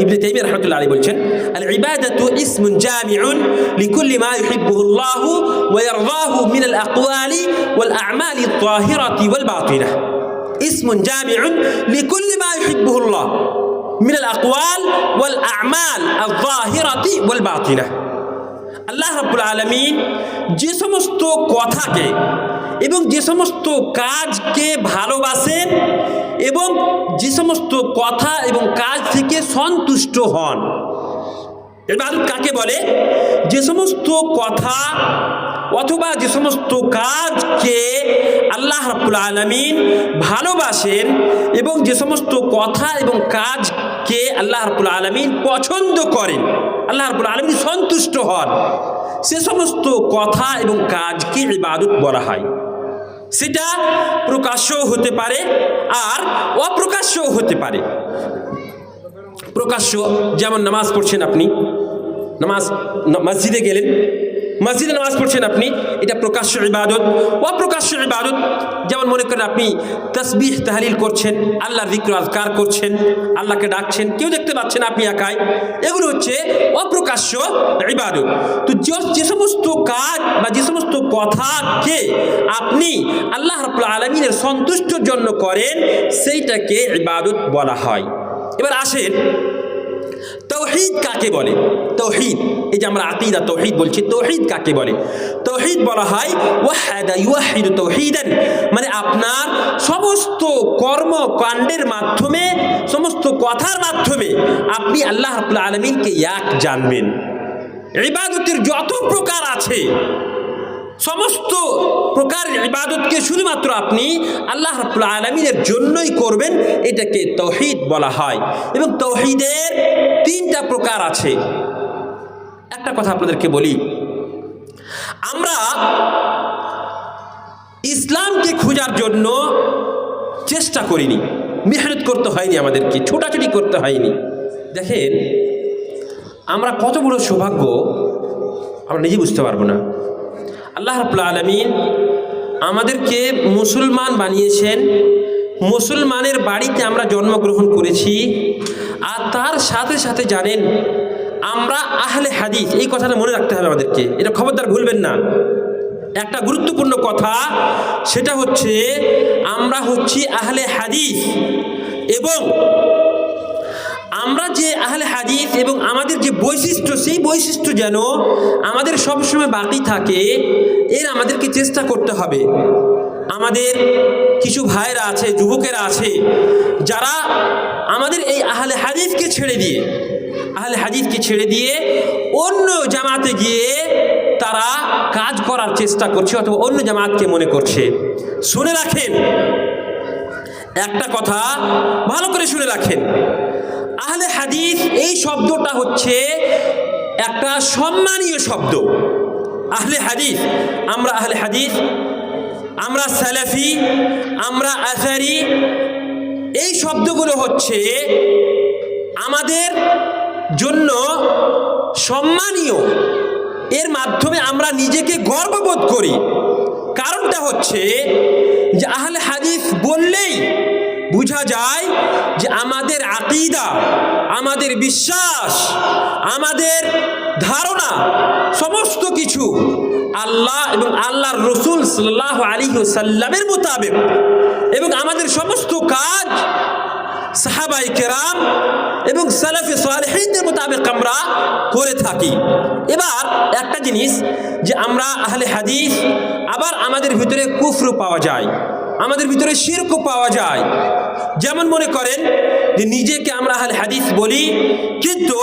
ইবনে তাইমিয়া রাহমাতুল্লাহি আলাইহি বলছেন, আল ইবাদাতু ইসমুন জামিউন লিকুল্লি মা ইউহিব্বুহুল্লাহু ওয়া ইয়ারদাহু মিনাল আকওয়ালি ওয়াল আ'মালি আত-তাহিরাতি ওয়াল বাতিনাহ। ইসমুন জামিউন লিকুল্লি মা ইউহিব্বুহুল্লাহ মিনাল আকওয়াল ওয়াল আ'মাল আত-তাহিরাতি ওয়াল বাতিনাহ। আল্লাহ রাব্বুল আলামিন যে সমস্ত কথাকে এবং যে সমস্ত কাজকে ভালোবাসেন এবং যে সমস্ত কথা এবং কাজ থেকে সন্তুষ্ট হন। ইবাদত কাকে বলে? যে সমস্ত কথা অথবা যে সমস্ত কাজকে আল্লাহ রাব্বুল আলামিন ভালোবাসেন এবং যে সমস্ত কথা এবং কাজকে আল্লাহ রাব্বুল আলামিন পছন্দ করেন, আল্লাহ রাব্বুল আলামিন সন্তুষ্ট হন, সে সমস্ত কথা এবং কাজকে ইবাদত বলা হয়। সেটা প্রকাশ্যও হতে পারে আর অপ্রকাশ্যও হতে পারে। প্রকাশ্য যেমন নামাজ পড়ছেন আপনি, মসজিদে গেলেন, মসজিদে নামাজ পড়ছেন আপনি, এটা প্রকাশ্য ইবাদত। অপ্রকাশ্য ইবাদত যেমন মনে করেন আপনি তাসবিহ তাহলিল করছেন, আল্লাহর যিকর আযকার করছেন, আল্লাহকে ডাকছেন, কেউ দেখতে পাচ্ছেন, আপনি একাই, এগুলো হচ্ছে অপ্রকাশ্য ইবাদত। তো যে সমস্ত কাজ বা যে সমস্ত কথাকে আপনি আল্লাহ রাব্বুল আলামিনের সন্তুষ্টির জন্য করেন সেইটাকে ইবাদত বলা হয়। এবার আসেন তাওহীদ কাকে বলে। তাওহীদ, এই যে আমরা আকীদা তাওহীদ বলছি, তাওহীদ কাকে বলে? তাওহীদ বলা হয় ওয়াহাদা ইউওয়াহিদু তাওহীদান, মানে আপনার সমস্ত কর্মকাণ্ডের মাধ্যমে, সমস্ত কথার মাধ্যমে আপনি আল্লাহ রাব্বুল আলামিনকে এক জানবেন। ইবাদতের যত প্রকার আছে সমস্ত প্রকার ইবাদতকে শুধুমাত্র আপনি আল্লাহ রাব্বুল আলামিনের জন্যই করবেন, এটাকে তাওহীদ বলা হয়। এবং তাওহীদের তিনটা প্রকার আছে। একটা কথা আপনাদেরকে বলি, আমরা ইসলামকে খোঁজার জন্য চেষ্টা করিনি, মেহনত করতে হয়নি, আমাদেরকে ছোটাছুটি করতে হয়নি। দেখেন আমরা কত বড় সৌভাগ্য আমরা নিজে বুঝতে পারবো না। আল্লাহ রাব্বুল আলামিন আমাদেরকে মুসলমান বানিয়েছেন, মুসলমানের বাড়িতে আমরা জন্মগ্রহণ করেছি। আর তার সাথে সাথে জানেন আমরা আহলে হাদিস, এই কথাটা মনে রাখতে হবে আমাদেরকে, এটা খবরদার ভুলবেন না। একটা গুরুত্বপূর্ণ কথা সেটা হচ্ছে আমরা হচ্ছি আহলে হাদিস, এবং আমরা যে আহলে হাদিস এবং আমাদের যে বৈশিষ্ট্য, সেই বৈশিষ্ট্য যেন আমাদের সবসময় বাকি থাকে, এর আমাদেরকে চেষ্টা করতে হবে। আমাদের কিছু ভাইরা আছে, যুবকেরা আছে, যারা আমাদের এই আহলে হাদিসকে ছেড়ে দিয়ে অন্য জামাতে গিয়ে তারা কাজ করার চেষ্টা করছে অথবা অন্য জামাতকে মনে করছে। শুনে রাখেন একটা কথা, ভালো করে শুনে রাখেন, আহলে হাদিস এই শব্দটা হচ্ছে একটা সম্মানীয় শব্দ। আহলে হাদিস, আমরা আহলে হাদিস, আমরা সালাফি, আমরা আসারি, এই শব্দগুলো হচ্ছে আমাদের জন্য সম্মানীয়। এর মাধ্যমে আমরা নিজেকে গর্ববোধ করি। কারণটা হচ্ছে যে আহলে হাদিস বললেই বোঝা যায় যে আমাদের আকীদা, আমাদের বিশ্বাস, আমাদের ধারণা সমস্ত কিছু আল্লাহ এবং আল্লাহর রাসূল সাল্লাল্লাহু আলাইহি ওয়াসাল্লামের মোতাবেক, এবং আমাদের সমস্ত কাজ সাহাবায়ে কেরাম এবং সালাফে সালেহিনদের মোতাবেক আমরা করে থাকি। এবার একটা জিনিস যে আমরা আহলে হাদিস, আবার আমাদের ভিতরে কুফর পাওয়া যায়, আমাদের ভিতরে শিরকও পাওয়া যায়। যেমন মনে করেন যে নিজেকে আমরা আহলে হাদিস বলি, কিন্তু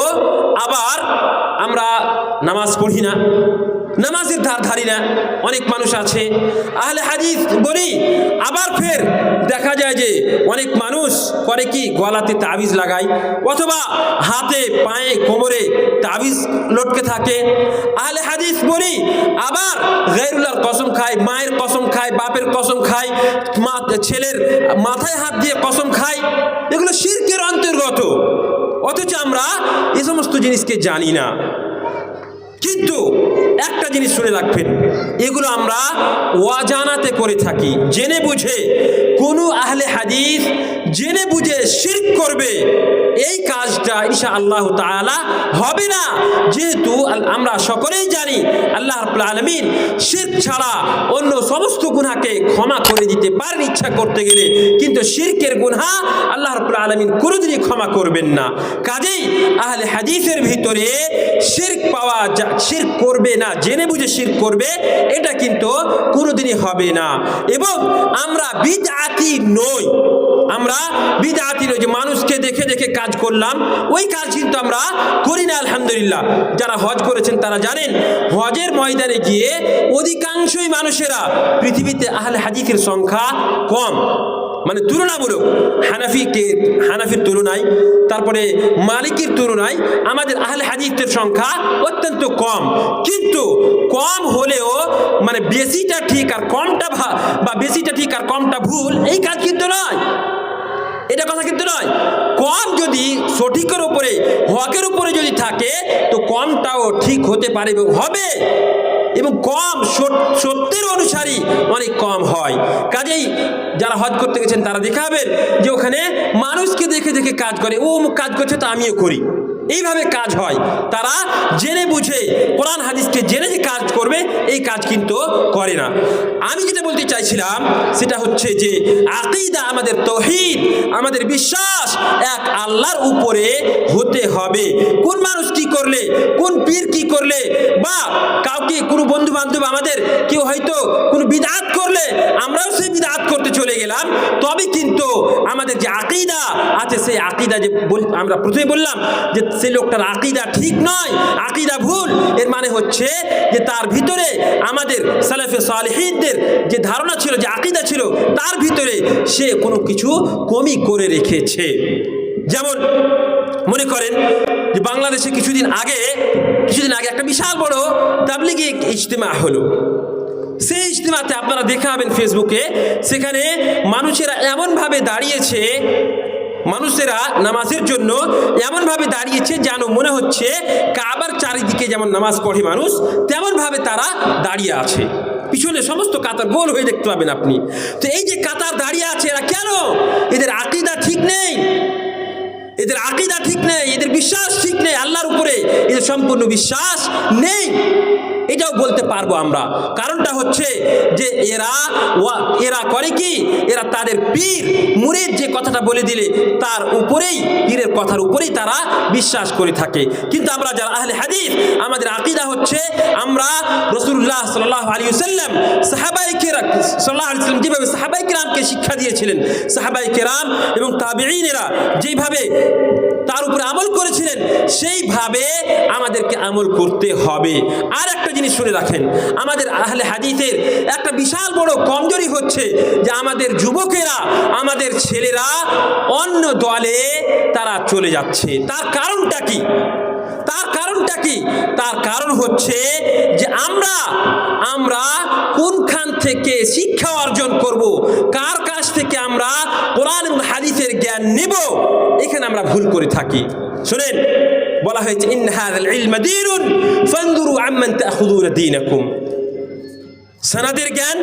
আবার আমরা নামাজ পড়ি না, নামাজের ধারি না অনেক মানুষ আছে আহলে হাদিস বলি। আবার ফের দেখা যায় যে অনেক মানুষ করে কি গলাতে তাবিজ লাগায় অথবা হাতে পায়ে কোমরে তাবিজ লটকে থাকে। আহলে হাদিস বলি আবার গায়রুল্লাহর কসম খায়, মায়ের কসম খায়, বাপের কসম খায়, ছেলের মাথায় হাত দিয়ে কসম খায়। এগুলো শিরকের অন্তর্গত, অথচ আমরা এই সমস্ত জিনিসকে জানি না। কিন্তু একটা জিনিস শুনে রাখবেন, এগুলো আমরা অজানাতে করে থাকি। জেনে বুঝে কোনো আহলে হাদিস জেনে বুঝে শিরক করবে, এই কাজটা ইনশাআল্লাহ তাআলা হবে না। যেহেতু আমরা সকলেই জানি আল্লাহ রাব্বুল আলামিন শিরক ছাড়া অন্য সমস্ত গুনাহকে ক্ষমা করে দিতে পারেন ইচ্ছা করতে গেলে, কিন্তু শিরকের গুনাহ আল্লাহ রাব্বুল আলামিন কোনোদিনই ক্ষমা করবেন না। কাজেই আহলে হাদিসের ভিতরে শিরক পাওয়া শিরক করবে না, জেনে বুঝে শিরক করবে, এটা কিন্তু কোনোদিনই হবে না। এবং আমরা বিদআতি নই, আমরা বিদআতি নই যে মানুষকে দেখে দেখে কাজ করলাম, ওই কাজ কিন্তু আমরা করি না। আলহামদুলিল্লাহ, যারা হজ করেছেন তারা জানেন হজের ময়দানে গিয়ে অধিকাংশই মানুষেরা পৃথিবীতে আহলে হাদিসের সংখ্যা কম, মানে তুলনামূলক হানাফির তুলনায়, তারপরে মালিকির তুলনায় আমাদের আহলে হাদিসের সংখ্যা অত্যন্ত কম। কিন্তু কম হলেও মানে বেশিটা ঠিক আর কমটা বা বেশিটা ঠিক আর কমটা ভুল, এই কাজ কিন্তু নয়, এটা কথা কিন্তু নয়। কম যদি সঠিকের উপরে হকের উপরে যদি থাকে তো কমটাও ঠিক হতে পারে এবং হবে, এবং কম সত্যের অনুসারী অনেক কম হয়। কাজেই যারা হজ করতে গেছেন তারা দেখাবেন যে ওখানে মানুষকে দেখে দেখে কাজ করে, ও কাজ করছে তো আমিও করি, এইভাবে কাজ হয়। তারা জেনে বুঝে কোরআন হাদিসকে জেনে যে কাজ করবে এই কাজ কিন্তু করে না। আমি যেটা বলতে চাইছিলাম সেটা হচ্ছে যে আকীদা, আমাদের তাওহীদ, আমাদের বিশ্বাস এক আল্লাহর উপরে হতে হবে। কোন মানুষ কি করলে, কোন পীর কি করলে, বা কাউকে কোনো বন্ধু বান্ধব আমাদের কেউ হয়তো কোনো বিদআত করলে আমরাও সেই বিদআত করতে চলে গেলাম, তবে কিন্তু আমাদের যে আকীদা আছে সেই আকীদা যে আমরা প্রথমে বললাম যে সেই লোকটার আকীদা ঠিক নয়, আকীদা ভুল, এর মানে হচ্ছে যে তার ভিতরে আমাদের সালাফে সালেহিনদের যে ধারণা ছিল, যে আকীদা ছিল, তার ভিতরে সে কোনো কিছু কমি করে রেখেছে। যেমন মনে করেন যে বাংলাদেশে কিছুদিন আগে একটা বিশাল বড় তাবলিগি ইজতিমা হলো। সেই ইজতিমাতে আপনারা দেখাবেন ফেসবুকে, সেখানে মানুষেরা এমনভাবে দাঁড়িয়েছে, মানুষেরা নামাজের জন্য এমনভাবে দাঁড়িয়েছে যেন মনে হচ্ছে কাবার চারিদিকে যেমন নামাজ পড়ে মানুষ, তেমনভাবে তারা দাঁড়িয়ে আছে। পিছনে সমস্ত কাতার গোল হয়ে দেখতে পাবেন আপনি। তো এই যে কাতার দাঁড়িয়ে আছে, এরা কেন? এদের আকীদা ঠিক নেই, এদের আকীদা ঠিক নেই, এদের বিশ্বাস ঠিক নেই, আল্লাহর উপরে এদের সম্পূর্ণ বিশ্বাস নেই, এটাও বলতে পারবো আমরা। কারণটা হচ্ছে যে এরা করে কি, এরা তাদের পীর মুরিদ যে কথাটা বলে দিলে তার উপরেই, পীরের কথার উপরেই তারা বিশ্বাস করে থাকে। কিন্তু আমরা যারা আহলে হাদিস, আমাদের আকীদা হচ্ছে আমরা রাসূলুল্লাহ সাল্লাল্লাহু আলাইহি ওয়াসাল্লাম সাহাবায়ে কেরাম সাল্লাল্লাহু আলাইহি ওয়াসাল্লাম যেভাবে সাহাবায়ে কেরামকে শিক্ষা দিয়েছিলেন, সাহাবায়ে কেরাম এবং তাবেঈনেরা যেভাবে তার উপরে আমল করেছিলেন, সেইভাবে আমাদেরকে আমল করতে হবে। আর একটা জিনিস শুনে রাখেন, আমাদের আহলে হাদিসের একটা বিশাল বড় কমজোরি হচ্ছে যে আমাদের যুবকেরা, আমাদের ছেলেরা অন্য দলে তারা চলে যাচ্ছে। তার কারণটা কি? তার কারণ হচ্ছে যে আমরা কোনখান থেকে শিক্ষা অর্জন করব, কার কাছ থেকে আমরা কোরআন এবং হাদিসের জ্ঞান নেব, এখানে আমরা ভুল করে থাকি। শুনেন, বলা হয়েছে ইন্না হাযাল ইলমা দীনুন ফানজুরু আম্মান তাখুযুনা দীনাকুম। সনদের জ্ঞান,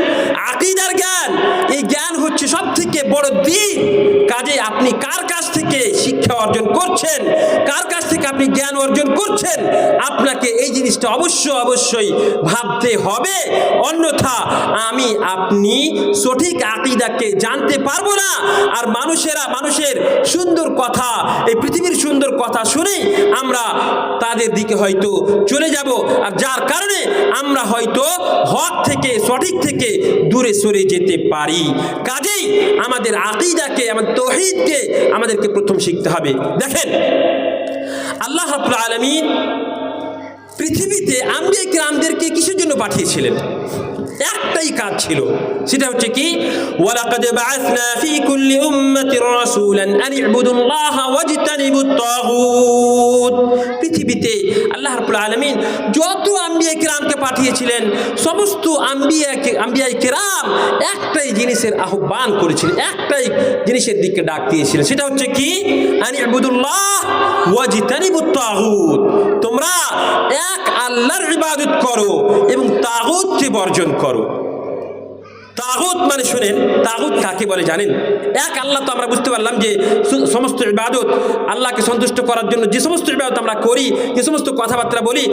আকীদার জ্ঞান, এই জ্ঞান হচ্ছে সবথেকে বড় দ্বীন। কাজে আপনি কার কাছ থেকে শিক্ষা অর্জন করছেন, কার কাছ থেকে আপনি জ্ঞান অর্জন করছেন, আপনাকে এই জিনিসটা অবশ্যই ভাবতে হবে। অন্যথা আপনি সঠিক আকীদাকে জানতে পারবো না। আর মানুষের সুন্দর কথা, এই পৃথিবীর সুন্দর কথা শুনে আমরা তাদের দিকে হয়তো চলে যাব, আর যার কারণে আমরা হয়তো হক থেকে, সঠিক থেকে দূরে সরে যেতে পারি। কাজেই আমাদের আকীদাকে, আমাদের তাওহীদকে আমাদেরকে প্রথম শিখতে হবে। দেখেন, আল্লাহ রাব্বুল আলামিন পৃথিবীতে আম্বিয়া কিরামদেরকে কিসের জন্য পাঠিয়েছিলেন, একটাই কাজ ছিল, সেটা হচ্ছে কি, ওয়ালাকাদ বাআসনা ফি কুল্লি উম্মাতির রাসূলান আন ইবুদুল্লাহা ওয়াজতানিবুত তাগুত। পৃথিবীতে আল্লাহ রাব্বুল আলামিন যত আম্বিয়া কিরামকে পাঠিয়েছিলেন, সমস্ত আম্বিয়া কিরাম একটাই জিনিসের আহ্বান করেছিলেন, একটাই জিনিসের দিকে ডাক দিয়েছিলেন, সেটা হচ্ছে কি, আন ইবুদুল্লাহ ওয়াজতানিবুত তাগুত। তোমরা এক আল্লাহর ইবাদত করো এবং তাগুতকে বর্জন করো। তাগুত মানে শুনেন, তাগুত কাকে বলে জানেন? এক আল্লাহ তো আমরা বুঝতে পারলাম যে সমস্ত ইবাদত আল্লাহকে সন্তুষ্ট করার জন্য, যে সমস্ত ইবাদত আমরা করি, যে সমস্ত কথাবার্তা বলি,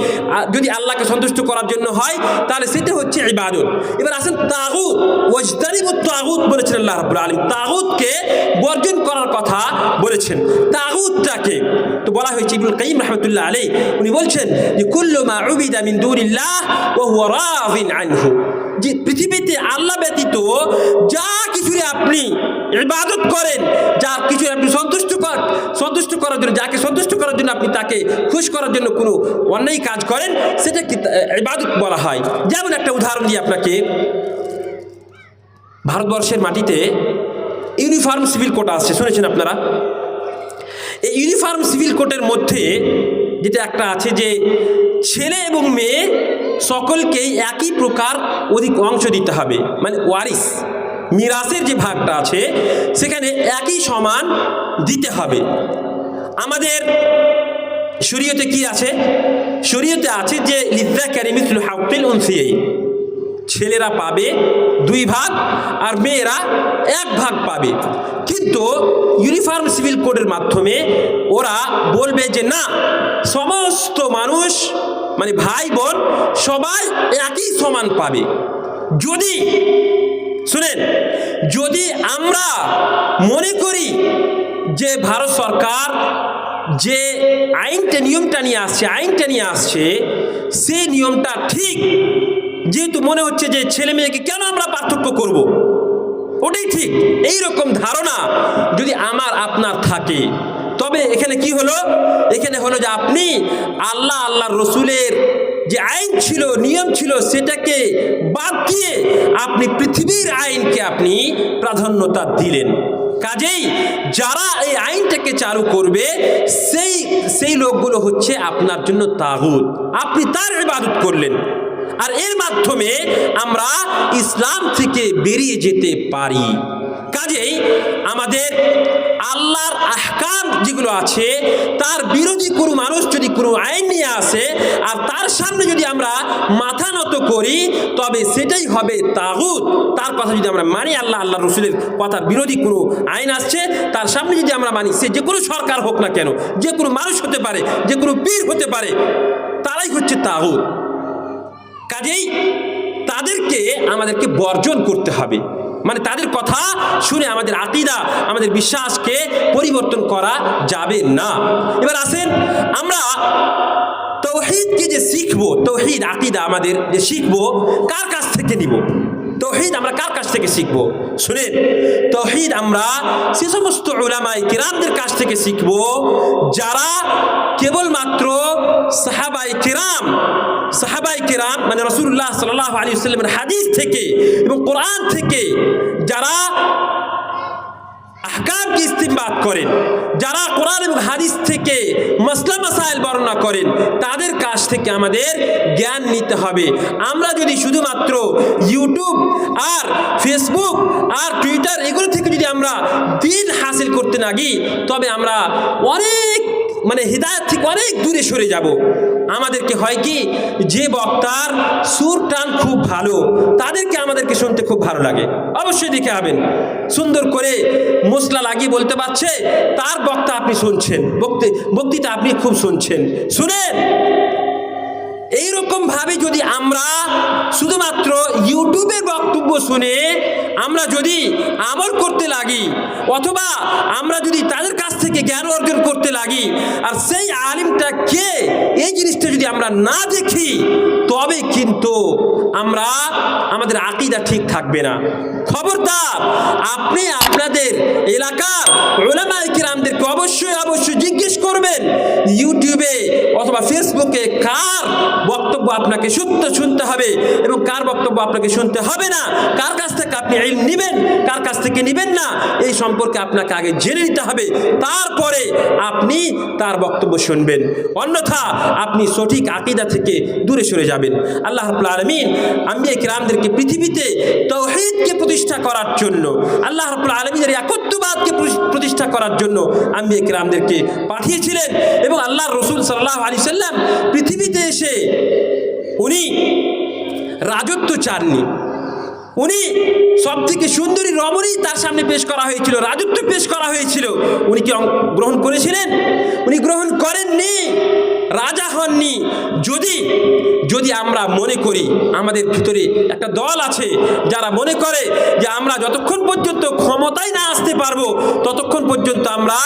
যদি আল্লাহকে সন্তুষ্ট করার জন্য হয় তাহলে সেটা হচ্ছে ইবাদত। এবার আসেন তাগুত, ওয়াজতানিবুত তাগুত বলেছেন আল্লাহ রাব্বুল আলামিন, তাগুতকে বর্জন করার কথা বলেছেন। তাগুতটাকে তো বলা হয়েছে, ইবনুল কাইয়িম রাহমাতুল্লাহ আলাইহি উনি বলছেন যে কুল্লু মা উবিদা মিন দুনিল্লাহ ওয়া হুয়া রাযিন আনহু, যে পৃথিবীতে আল্লাহ ব্যতীত যা কিছুরে আপনি ইবাদত করেন, যা কিছু আপনি সন্তুষ্ট করার জন্য, যাকে সন্তুষ্ট করার জন্য আপনি তাকে খুশ করার জন্য কোনো অন্যায় কাজ করেন, সেটা কি ইবাদত বলা হয়। যেমন একটা উদাহরণ দিই আপনাকে, ভারতবর্ষের মাটিতে ইউনিফর্ম সিভিল কোড আসছে, শুনেছেন আপনারা? এই ইউনিফর্ম সিভিল কোডের মধ্যে যেটা একটা আছে যে ছেলে এবং মেয়ে সকলকেই একই প্রকার অংশ দিতে হবে, মানে ওয়ারিস মিরাসের যে ভাগটা আছে সেখানে একই সমান দিতে হবে। আমাদের শরীয়তে কি আছে? শরীয়তে আছে যে লিযযাকারি মিসলু হাক্কিল উনসায়াইন, ছেলেরা পাবে 2 ভাগ আর মেয়েরা 1 ভাগ পাবে। কিন্তু ইউনিফর্ম সিভিল কোডের মাধ্যমে ওরা বলবে যে না, সমস্ত মানুষ মানে ভাই বোন সবাই একই সমান পাবে। যদি শুনেন, যদি আমরা মনে করি যে ভারত সরকার যে নিয়মটা নিয়ে আসছে সেই নিয়মটা ঠিক, যেহেতু মনে হচ্ছে যে ছেলে মেয়েকে কেন আমরা পার্থক্য করব, ওটাই ঠিক, এই রকম ধারণা যদি আমার আপনার থাকে, তবে এখানে কি হলো? এখানে হলো যে আপনি আল্লাহর রসুলের যে আইন ছিল, নিয়ম ছিল, সেটাকে বাদ দিয়ে আপনি পৃথিবীর আইনকে আপনি প্রাধান্যতা দিলেন। কাজেই যারা এই আইনটাকে চালু করবে সেই লোকগুলো হচ্ছে আপনার জন্য তাগুত, আপনি তার ইবাদত করলেন, আর এর মাধ্যমে আমরা ইসলাম থেকে বেরিয়ে যেতে পারি। কাজেই আমাদের আল্লাহর আহকাম যেগুলো আছে তার বিরোধী কোনো মানুষ যদি কোনো আইন নিয়ে আসে আর তার সামনে যদি আমরা মাথা নত করি, তবে সেটাই হবে তাগুত। তার কথা যদি আমরা মানি, আল্লাহ রসুলের কথার বিরোধী কোনো আইন আসছে তার সামনে যদি আমরা মানি, সে যে কোনো সরকার হোক না কেন, যে কোনো মানুষ হতে পারে, যে কোনো পীর হতে পারে, তারাই হচ্ছে তাগুত। কাজেই তাদেরকে আমাদেরকে বর্জন করতে হবে, মানে তাদের কথা শুনে আমাদের আকীদা, আমাদের বিশ্বাসকে পরিবর্তন করা যাবে না। এবার আসেন, আমরা তাওহীদকে যে শিখবো, তাওহীদ আকীদা আমাদের যে শিখবো, কার কাছ থেকে নিব? তাওহীদ আমরা কার কাছ থেকে শিখবো? শুনেন, তাওহীদ আমরা সে সমস্ত উলামায়ে কিরামদের কাছ থেকে শিখবো যারা কেবলমাত্র সাহাবায়ে কিরাম মানে রাসূলুল্লাহ সাল্লাল্লাহু আলাইহি ওয়াসাল্লামের হাদিস থেকে এবং কোরআন থেকে যারা আহকামকে ইস্তিমবাত করেন, যারা কোরআন এবং হাদিস থেকে মাসলা মাসাইল বর্ণনা করেন, তাদের কাছ থেকে আমাদের জ্ঞান নিতে হবে। আমরা যদি শুধুমাত্র ইউটিউব আর ফেসবুক আর টুইটার এগুলো থেকে যদি আমরা দ্বীন হাসিল করতে লাগি, তবে আমরা অনেক হিদায়াত থেকে অনেক দূরে সরে যাব। আমাদেরকে হয় কি, যে বক্তার সুর টান খুব ভালো, আমাদেরকে শুনতে খুব ভালো লাগে, অবশ্যই দেখে হবেন, সুন্দর করে মশলা লাগিয়ে বলতে পারছে, তার বক্তা আপনি শুনছেন, বক্তৃতা আপনি খুব শুনছেন। শুনেন, এইরকম ভাবে যদি আমরা শুধুমাত্র ইউটিউবের বক্তব্য শুনে আমরা যদি আমল করতে লাগি, অথবা আমরা যদি তাদের কাছ থেকে জ্ঞান অর্জন করতে লাগি, আর সেই আলিমটা কে এই জিনিসটা যদি আমরা না দেখি, তবে কিন্তু আমরা আমাদের আকীদা ঠিক থাকবে না। খবরদার, আপনি আপনাদের এলাকার উলামায়ে কিরামদেরকে অবশ্যই জিজ্ঞেস করবেন ইউটিউবে অথবা ফেসবুকে কার বক্তব্য আপনাকে শুনতে হবে এবং কার বক্তব্য আপনাকে শুনতে হবে না, কার কাছ থেকে আপনি ইলম নেবেন, কার কাছ থেকে নেবেন না, এই সম্পর্কে আপনাকে আগে জেনে নিতে হবে, তারপরে আপনি তার বক্তব্য শুনবেন। অন্যথা আপনি সঠিক আকীদা থেকে দূরে সরে যাবেন। আল্লাহ রাব্বুল আলামিন আম্বিয়া কিরামদেরকে পৃথিবীতে তাওহীদকে প্রতিষ্ঠা করার জন্য, আল্লাহ রাব্বুল আলামিনের একত্ববাদকে প্রতিষ্ঠা করার জন্য আম্বিয়া কিরামদেরকে পাঠিয়েছিলেন। এবং আল্লাহর রাসূল সাল্লাল্লাহু আলাইহি সাল্লাম পৃথিবীতে এসে উনি রাজত্ব চাননি, উনি সব থেকে সুন্দরী রমণী তার সামনে পেশ করা হয়েছিল, রাজত্ব পেশ করা হয়েছিল, উনি কি গ্রহণ করেছিলেন? উনি গ্রহণ করেননি, রাজা হননি। যদি আমরা মনে করি, আমাদের ভিতরে একটা দল আছে যারা মনে করে যে আমরা যতক্ষণ পর্যন্ত ক্ষমতায় না আসতে পারবো ততক্ষণ পর্যন্ত আমরা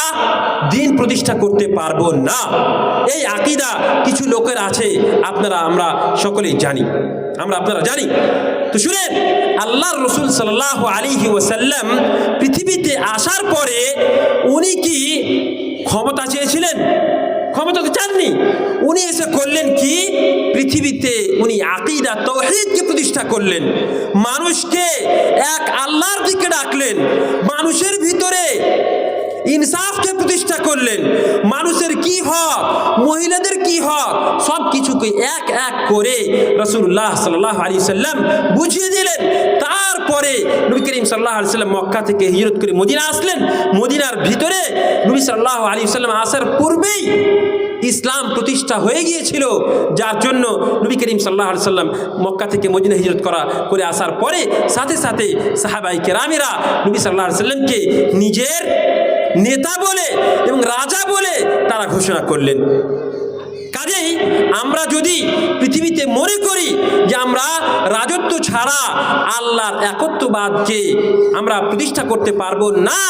দিন প্রতিষ্ঠা করতে পারবো না, এই আকীদা কিছু লোকের আছে, আমরা সকলেই জানি, আপনারা জানি। তো শুনেন, আল্লাহর রাসূল সাল্লাল্লাহু আলাইহি ওয়াসাল্লাম পৃথিবীতে আসার পরে উনি কি ক্ষমতা চেয়েছিলেন? ক্ষমতা তো চাননি। উনি এসে করলেন কি? পৃথিবীতে উনি আকীদা তাওহীদকে প্রতিষ্ঠা করলেন, মানুষকে এক আল্লাহর দিকে ডাকলেন, মানুষের ভিতরে ইনসাফকে প্রতিষ্ঠা করলেন, মানুষের কি হক, মহিলাদের কি হক, সব কিছুকে এক এক করে রাসূলুল্লাহ সাল্লাল্লাহু আলাইহি সাল্লাম বুঝিয়ে দিলেন। তারপরে নবী করিম সাল্লাল্লাহু আলাইহি সাল্লাম মক্কা থেকে হিজরত করে মদিনা আসলেন। মদিনার ভিতরে নবী সাল্লাল্লাহু আলাইহি সাল্লাম আসার পূর্বেই ইসলাম প্রতিষ্ঠা হয়ে গিয়েছিল, যার জন্য নবী করিম সাল্লাল্লাহু আলাইহি সাল্লাম মক্কা থেকে মদিনা হিজরত করে আসার পরে সাথে সাথে সাহাবায়ে কেরামেরা নবী সাল্লাল্লাহু আলাইহি সাল্লামকে নিজের নেতা বলে এবং রাজা বলে তারা ঘোষণা করলেন। কাজেই আমরা যদি পৃথিবীতে মনে করি যে আমরা রাজত্ব ছাড়া আল্লাহর একত্ববাদকে আমরা প্রতিষ্ঠা করতে পারবো না,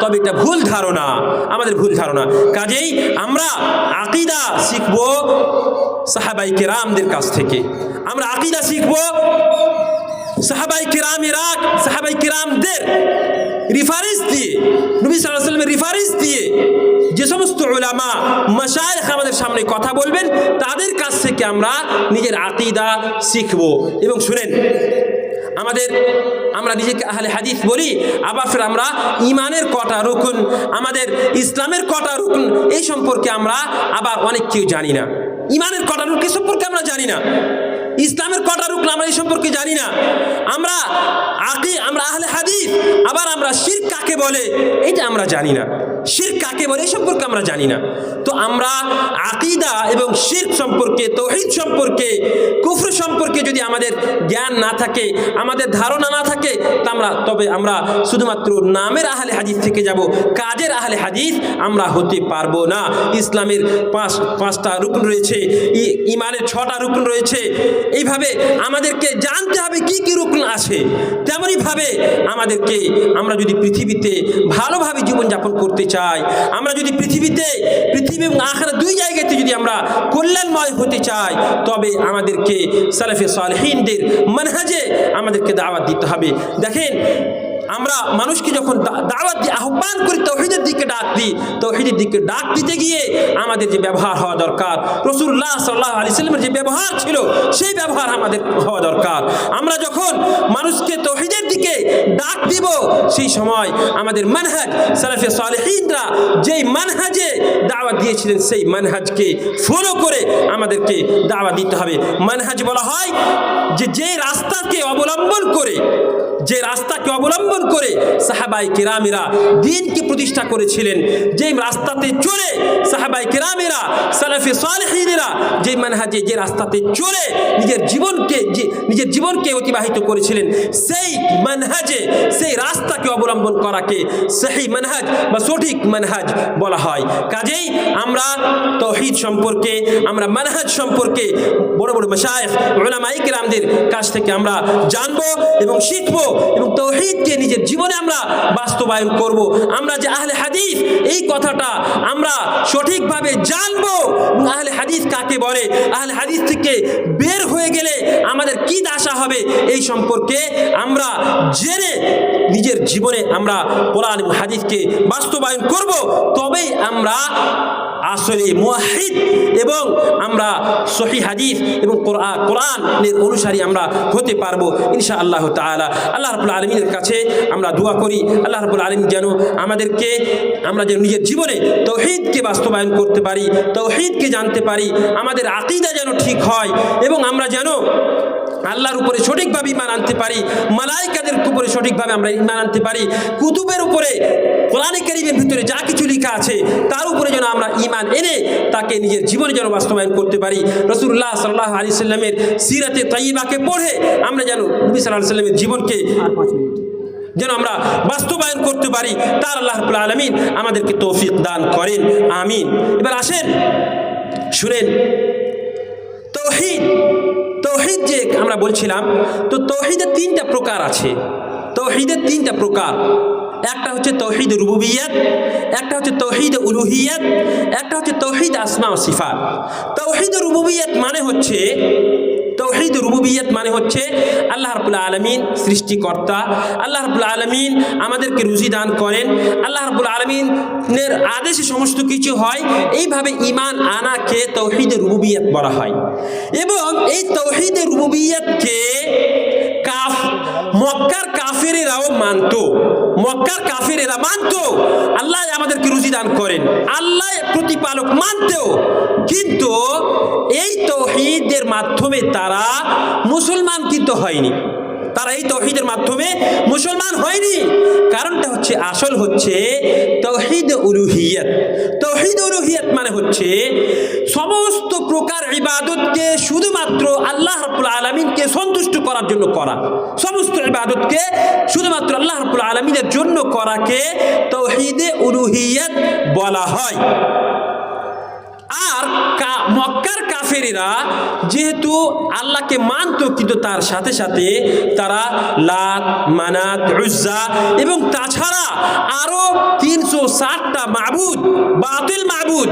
তবে এটা ভুল ধারণা, আমাদের ভুল ধারণা। কাজেই আমরা আকীদা শিখব সাহাবায়ে কেরামদের কাছ থেকে, আমরা আকীদা শিখব সাহাবায়ে কেরামদের রেফারেন্স দিয়ে, নবী সাল্লাল্লাহু আলাইহি ওয়াসাল্লামের রেফারেন্স দিয়ে যে সমস্ত উলামা মাশায়েখ আমাদের সামনে কথা বলবেন তাদের কাছ থেকে আমরা নিজের আকীদা শিখব। এবং শুনেন, আমরা নিজেকে আহলে হাদিস বলি, আবার ফের আমরা ইমানের কটা রুকন, আমাদের ইসলামের কটা রুকন, এই সম্পর্কে আমরা আবার অনেক কেউ জানি না। ইমানের কটা রুকন সম্পর্কে আমরা জানি না, ইসলামের কটা রুকন আমরা এই সম্পর্কে জানি না। আমরা আহলে হাদিস, আবার আমরা শিরক কাকে বলে এটা আমরা জানি না, শিরক কাকে বলে এই সম্পর্কে আমরা জানি না। তো আমরা আকীদা এবং শিরক সম্পর্কে, তাওহীদ সম্পর্কে, কুফর সম্পর্কে যদি আমাদের জ্ঞান না থাকে, আমাদের ধারণা না থাকে, তবে আমরা শুধুমাত্র নামের আহলে হাদিস থেকে যাব, কাজের আহলে হাদিস আমরা হতে পারবো না। ইসলামের পাঁচটা রুকন রয়েছে, ইমানের 6টা রুকন রয়েছে, এইভাবে আমাদেরকে জানতে হবে কি কি রুকন আছে। তেমনই ভাবে আমরা যদি পৃথিবীতে ভালোভাবে জীবনযাপন করতে চাই, আমরা যদি পৃথিবী এবং আখিরাত দুই জায়গাতে যদি আমরা কল্যাণময় হতে চাই, তবে আমাদেরকে সালাফে সালেহিনদের মানহাজে আমাদেরকে দাওয়াত দিতে হবে। দেখেন, আমরা মানুষকে যখন দাওয়াত দিয়ে আহ্বান করি, তাওহীদের দিকে ডাক দিতে গিয়ে আমাদের যে ব্যবহার হওয়া দরকার, রাসূলুল্লাহ সাল্লাল্লাহু আলাইহি সাল্লামের যে ব্যবহার ছিল সেই ব্যবহার আমাদের হওয়া দরকার। আমরা যখন মানুষকে তাওহীদের দিকে ডাক দিব, সেই সময় আমাদের মানহাজ, সালাফে সালেহিনরা যেই মানহাজে দাওয়াত দিয়েছিলেন সেই মানহাজকে ফলো করে আমাদেরকে দাওয়াত দিতে হবে। মানহাজ বলা হয় যে রাস্তাকে অবলম্বন করে সাহাবায়ে কেরামেরা দ্বীনকে প্রতিষ্ঠা করেছিলেন, যে রাস্তাতে চলে সাহাবায়ে কেরামেরা, সালাফে সালেহিনেরা যে মানহাজে, যে রাস্তাতে চলে নিজের জীবনকে অতিবাহিত করেছিলেন, সেই মানহাজে, সেই রাস্তাকে অবলম্বন করাকে সহি মানহাজ বা সঠিক মানহাজ বলা হয়। কাজেই আমরা তাওহীদ সম্পর্কে, আমরা মানহাজ সম্পর্কে বড় বড় মাশায়েখ উলামায়ে কিরামদের কাছ থেকে আমরা জানবো এবং শিখবো এবং তাওহীদকে নিজের জীবনে আমরা বাস্তবায়ন করব। আমরা যে আহলে হাদিস, এই কথাটা আমরা সঠিকভাবে জানবো। আহলে হাদিস কাকে বলে, আহলে হাদিস থেকে বের হয়ে গেলে আমাদের কি দশা হবে, এই সম্পর্কে আমরা জেনে নিজের জীবনে আমরা কোরআন এবং হাদিসকে বাস্তবায়ন করব। তবেই আমরা আসলে মুওয়াহিদ এবং আমরা সহিহ হাদিস এবং কোরআনের অনুসারী আমরা হতে পারবো ইনশাআল্লাহ তাআলা। আল্লাহ রাব্বুল আলামিনের কাছে আমরা দোয়া করি, আল্লাহ রাব্বুল আলামিন যেন আমাদেরকে, আমরা যেন নিজের জীবনে তাওহীদকে বাস্তবায়ন করতে পারি, তাওহীদকে জানতে পারি, আমাদের আকীদা যেন ঠিক হয় এবং আমরা যেন আল্লাহর উপরে সঠিকভাবে ঈমান আনতে পারি, মালায়েকাদের উপরে সঠিকভাবে আমরা ঈমান আনতে পারি, কুতুবের উপরে, কোরআনে কারীমের ভিতরে যা কিছু লেখা আছে তার উপরে যেন আমরা ঈমান এনে তাকে নিজের জীবনে যেন বাস্তবায়ন করতে পারি। রাসূলুল্লাহ সাল্লাল্লাহু আলাইহি সাল্লামের সিরাতে তাইয়্যিবাকে পড়ে আমরা যেন নবী সাল্লাল্লাহু আলাইহি সাল্লামের জীবনকে যেন আমরা বাস্তবায়ন করতে পারি, তার আল্লাহ রাব্বুল আলামিন আমাদেরকে তৌফিক দান করেন, আমিন। এবার আসেন, শুনেন, তাওহীদ যে আমরা বলছিলাম, তো তাওহীদের তিনটা প্রকার আছে। তাওহীদের তিনটা প্রকার, একটা হচ্ছে তাওহীদ রুবুবিয়্যাত, একটা হচ্ছে তাওহীদ উলুহিয়্যাত, একটা হচ্ছে তাওহীদ আসমা ও সিফাত। তাওহীদ রুবুবিয়্যাত মানে হচ্ছে আল্লাহ রাব্বুল আলামিন সৃষ্টিকর্তা, আল্লাহ রাব্বুল আলামিন আমাদেরকে রুজি দান করেন, আল্লাহ রাব্বুল আলামিনের আদেশে সমস্ত কিছু হয়, এইভাবে ঈমান আনাকে তাওহীদ রুবুবিয়্যাত বলা হয়। এবং এই তাওহীদ রুবুবিয়্যাতকে মক্কার কাফেরেরাও মানতো, আল্লাহ আমাদেরকে রুজি দান করেন, আল্লাহ প্রতিপালক মানতেও, কিন্তু এই তাওহীদের মাধ্যমে তারা মুসলমান কিন্তু হয়নি, তারা এই তাওহীদের মাধ্যমে মুসলমান হয়নি। কারণটা হচ্ছে, আসল হচ্ছে তাওহীদ উলুহিয়্যাত। তাওহীদ উলুহিয়্যাত মানে হচ্ছে সমস্ত প্রকার ইবাদতকে শুধুমাত্র আল্লাহ রাব্বুল আলামিনকে সন্তুষ্ট করার জন্য করা, সমস্ত ইবাদতকে শুধুমাত্র আল্লাহ রাব্বুল আলামিনের জন্য করাকে তাওহীদে উলুহিয়্যাত বলা হয়। আর মক্কার কাফেরেরা যেহেতু আল্লাহকে মানত, কিন্তু তার সাথে সাথে তারা লাত, মানাত, উজ্জা এবং তাছাড়া আরো 360টা মাবুদ, বাতিল মাবুদ,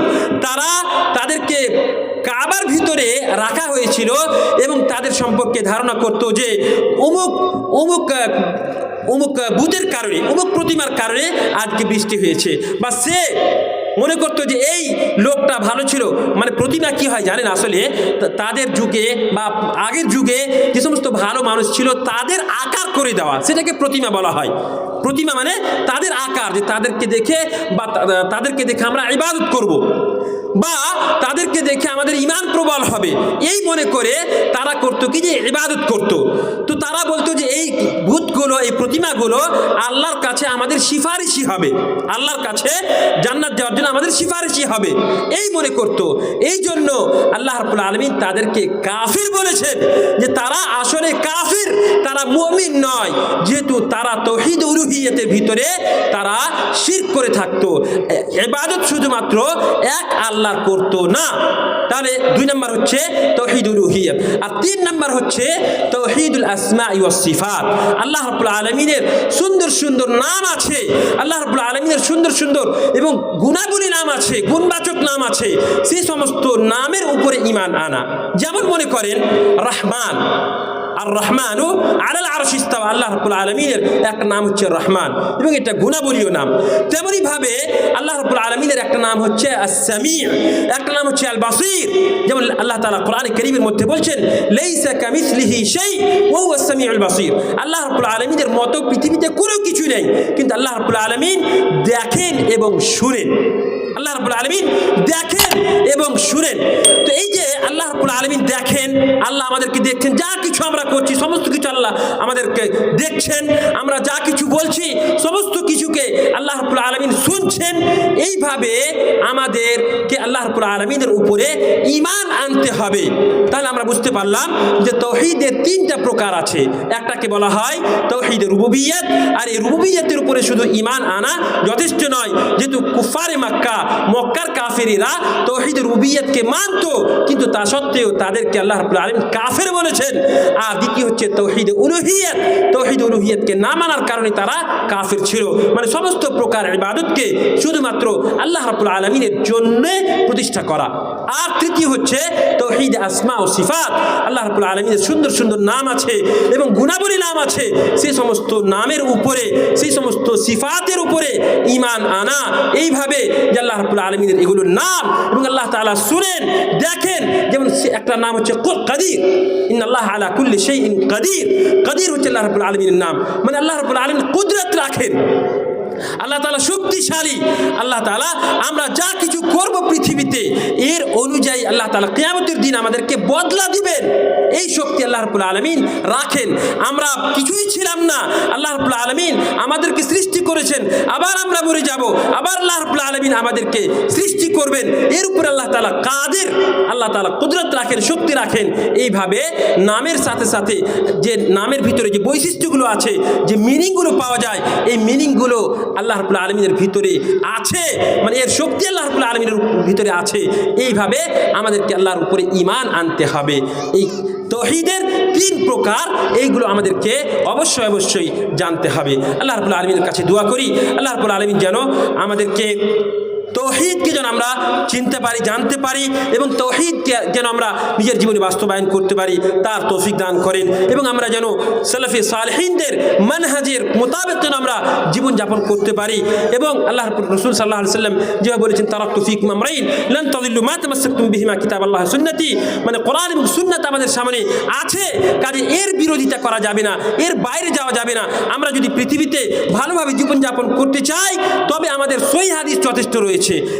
তাদেরকে কাবার ভিতরে রাখা হয়েছিল এবং তাদের সম্পর্কে ধারণা করত যে অমুক বুতের কারণে, অমুক প্রতিমার কারণে আজকে বৃষ্টি হয়েছে, বা সে মনে করতো যে এই লোকটা ভালো ছিল। মানে প্রতিমা কি হয় জানেন, আসলে তাদের যুগে বা আগের যুগে যে সমস্ত ভালো মানুষ ছিল তাদের আকার করে দেওয়া, সেটাকে প্রতিমা বলা হয়। প্রতিমা মানে তাদের আকার, যে তাদেরকে দেখে বা তাদেরকে দেখে আমরা ইবাদত করব, বা তাদেরকে দেখে আমাদের ঈমান প্রবল হবে, এই মনে করে তারা করতো কি, যে ইবাদত করত। তো তারা বলতো যে এই ভূতগুলো, এই প্রতিমাগুলো আল্লাহর কাছে আমাদের সিফারিশি হবে, আল্লাহর কাছে জান্নাত যাওয়ার জন্য আমাদের সিফারিশি হবে, এই মনে করত। এই জন্য আল্লাহ রাব্বুল আলামিন তাদেরকে কাফির বলেছেন, যে তারা আসলে কাফির, তারা মুমিন নয়, যেহেতু তারা তাওহীদ উলুহিয়্যাতের ভিতরে তারা শিরক করে থাকতো, ইবাদত শুধুমাত্র এক আল্লাহর করতো না। তাহলে 2 নম্বর হচ্ছে তাওহীদ উলুহিয়্যাত, আর 3 নম্বর হচ্ছে তাওহীদুল আসমা ওয়াস সিফাত। আল্লাহ রাব্বুল আলামিনের সুন্দর সুন্দর নাম আছে, আল্লাহ রাব্বুল আলামিনের সুন্দর সুন্দর এবং গুণাবলী নাম আছে, গুণবাচক নাম আছে, সেই সমস্ত নামের উপরে ঈমান আনা। যেমন মনে করেন রহমান, আর রহমানু আলাল আরশ ইস্তাওয়া, আল্লাহ রাব্বুল আলামিনের এক নাম হচ্ছে রহমান এবং এটা গুণাবলীয় নাম। তেমনি ভাবে আল্লাহ রাব্বুল আলামিনের একটা নাম হচ্ছে আস-সামি', একটা নাম হচ্ছে আল বাসীর। যেমন আল্লাহ তাআলা কোরআনে কারীমের মধ্যে বলছেন, লাইসা কামিসলিহি শাই ওয়া হুয়া আস-সামিউল বাসীর। আল্লাহ রাব্বুল আলামিনের মতো পৃথিবীতে কোনো কিছু নেই, কিন্তু আল্লাহ রাব্বুল আলামিন দেখেন এবং শুনেন, আল্লাহ রাব্বুল আলামিন দেখেন এবং শুনেন। তো এই যে আল্লাহ রাব্বুল আলামিন দেখেন, আল্লাহ আমাদেরকে দেখছেন, যা কিছু আমরা করছি সমস্ত কিছু আল্লাহ আমাদেরকে দেখছেন, আমরা যা কিছু বলছি সমস্ত কিছুকে কথাগুলোকে আল্লাহ রাব্বুল আলামিন শুনছেন, এইভাবে আমাদেরকে আল্লাহ রাব্বুল আলামিনের উপরে ঈমান আনতে হবে। তাহলে আমরা বুঝতে পারলাম যে তাওহীদের তিনটা প্রকার আছে। একটাকে বলা হয় তাওহীদ রুবুবিয়্যাত, আর এই রুবুবিয়্যাতের উপরে শুধু ঈমান আনা যথেষ্ট নয়, যেহেতু কুফারে মক্কার কাফেরেরা তাওহীদ রুবুবিয়্যাতকে মানতো, কিন্তু তা সত্ত্বেও তাদেরকে আল্লাহ রাব্বুল আলামিন কাফের বলেছেন। আর দ্বিতীয় হচ্ছে তাওহীদ উলুহিয়্যাত, তাওহীদ উলুহিয়্যাতকে না মানার কারণে তারা কাফের ছিল, মানে সমস্ত প্রকার ইবাদতকে শুধুমাত্র আল্লাহ রাব্বুল আলামিনের জন্য প্রতিষ্ঠা করা। আর তৃতীয় হচ্ছে তাওহীদ আসমা ও সিফাত, আল্লাহ রাব্বুল আলামিনের সুন্দর সুন্দর নাম আছে এবং গুণাবলী নাম আছে, সেই সমস্ত নামের উপরে, সেই সমস্ত সিফাতের উপরে ঈমান আনা, এইভাবে যে আল্লাহ রাব্বুল আলামিনের এগুলোর নাম এবং আল্লাহ তাআলা শুনেন দেখেন। যেমন একটা নাম হচ্ছে কাদির, ইন্নাল্লাহ আলা কুল্লি শাইইন কাদির। কাদির হচ্ছে আল্লাহ রাব্বুল আলামিনের নাম, মানে আল্লাহ রাব্বুল আলামিন কুদরত রাখেন, আল্লাহ তাআলা শক্তিশালী। আল্লাহ তাআলা আমরা যা কিছু করব পৃথিবীতে এর অনুযায়ী আল্লাহ তাআলা কিয়ামতের দিন আমাদেরকে বদলা দিবেন, এই শক্তি আল্লাহ রাব্বুল আলামিন রাখেন। আমরা কিছুই ছিলাম না, আল্লাহ রাব্বুল আলামিন আমাদেরকে সৃষ্টি করেছেন, আবার আমরা মরে যাব, আবার আল্লাহ রাব্বুল আলামিন আমাদেরকে সৃষ্টি করবেন, এর উপর আল্লাহ তাআলা কাদের, আল্লাহ তাআলা কুদরত রাখেন, শক্তি রাখেন। এইভাবে নামের সাথে সাথে যে নামের ভিতরে যে বৈশিষ্ট্যগুলো আছে, যে মিনিংগুলো পাওয়া যায়, এই মিনিংগুলো আল্লাহ রাব্বুল আলামিনের ভিতরে আছে, মানে এর শক্তি আল্লাহ রাব্বুল আলামিনের ভিতরে আছে। এইভাবে আমাদেরকে আল্লাহর উপরে ঈমান আনতে হবে। এই তাওহীদের তিন প্রকার, এইগুলো আমাদেরকে অবশ্যই জানতে হবে। আল্লাহ রাব্বুল আলামিনের কাছে দোয়া করি, আল্লাহ রাব্বুল আলামিন যেন আমাদেরকে তাওহীদকে যেন আমরা চিনতে পারি, জানতে পারি, এবং তাওহীদকে যেন আমরা নিজের জীবনে বাস্তবায়ন করতে পারি, তার তৌফিক দান করেন। এবং আমরা যেন সালাফে সালেহিনদের মানহাজের মোতাবেক যেন আমরা জীবনযাপন করতে পারি। এবং আল্লাহ রাসূল সাল্লাল্লাহু আলাইহি ওয়াসাল্লাম যেভাবে বলেছেন, তারাকতু ফীকুম আমরাইন লান তাযিল্লু মা তামাসসাকতুম বিহিমা কিতাবাল্লাহ সুন্নতি, মানে কোরআন এবং সুন্নাত আমাদের সামনে আছে, কাজে এর বিরোধিতা করা যাবে না, এর বাইরে যাওয়া যাবে না। আমরা যদি পৃথিবীতে ভালোভাবে জীবনযাপন করতে চাই, তবে আমাদের সহিহ হাদিস যথেষ্ট রয়েছে।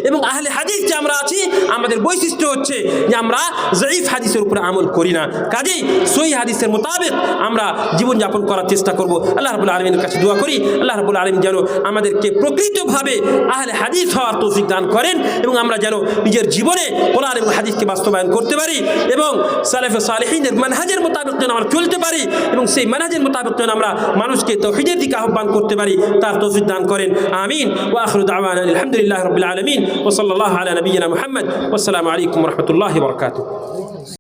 এবং আহলে হাদিস যে আমরা আছি, আমাদের বৈশিষ্ট্য হচ্ছে যে আমরা জয়ীফ হাদিসের উপরে আমল করি না, কাজেই সহিহ হাদিসের মোতাবেক আমরা জীবনযাপন করার চেষ্টা করব। আল্লাহ রাব্বুল আলামিনের কাছে দোয়া করি, আল্লাহ রাব্বুল আলামিন যেন আমাদেরকে প্রকৃতভাবে আহলে হাদিস হওয়ার তৌফিক দান করেন, এবং আমরা যেন নিজের জীবনে কোরআন এবং হাদিসকে বাস্তবায়ন করতে পারি, এবং সালাফে সালেহিনের মানহাজের মোতাবেক যেন আমরা চলতে পারি, এবং সেই মানহাজের মোতাবেক যেন আমরা মানুষকে তাওহীদের দিকে আহ্বান করতে পারি, তার তৌফিক দান করেন। আমিন। ওয়া আখিরু দাওয়ানা আলহামদুলিল্লাহি রাব্বিল আলামিন ওয়া সাল্লাল্লাহু আলা নবিয়িনা মুহাম্মদ ওয়া আসসালামু আলাইকুম ওয়া রাহমাতুল্লাহি ওয়া বারাকাতুহু।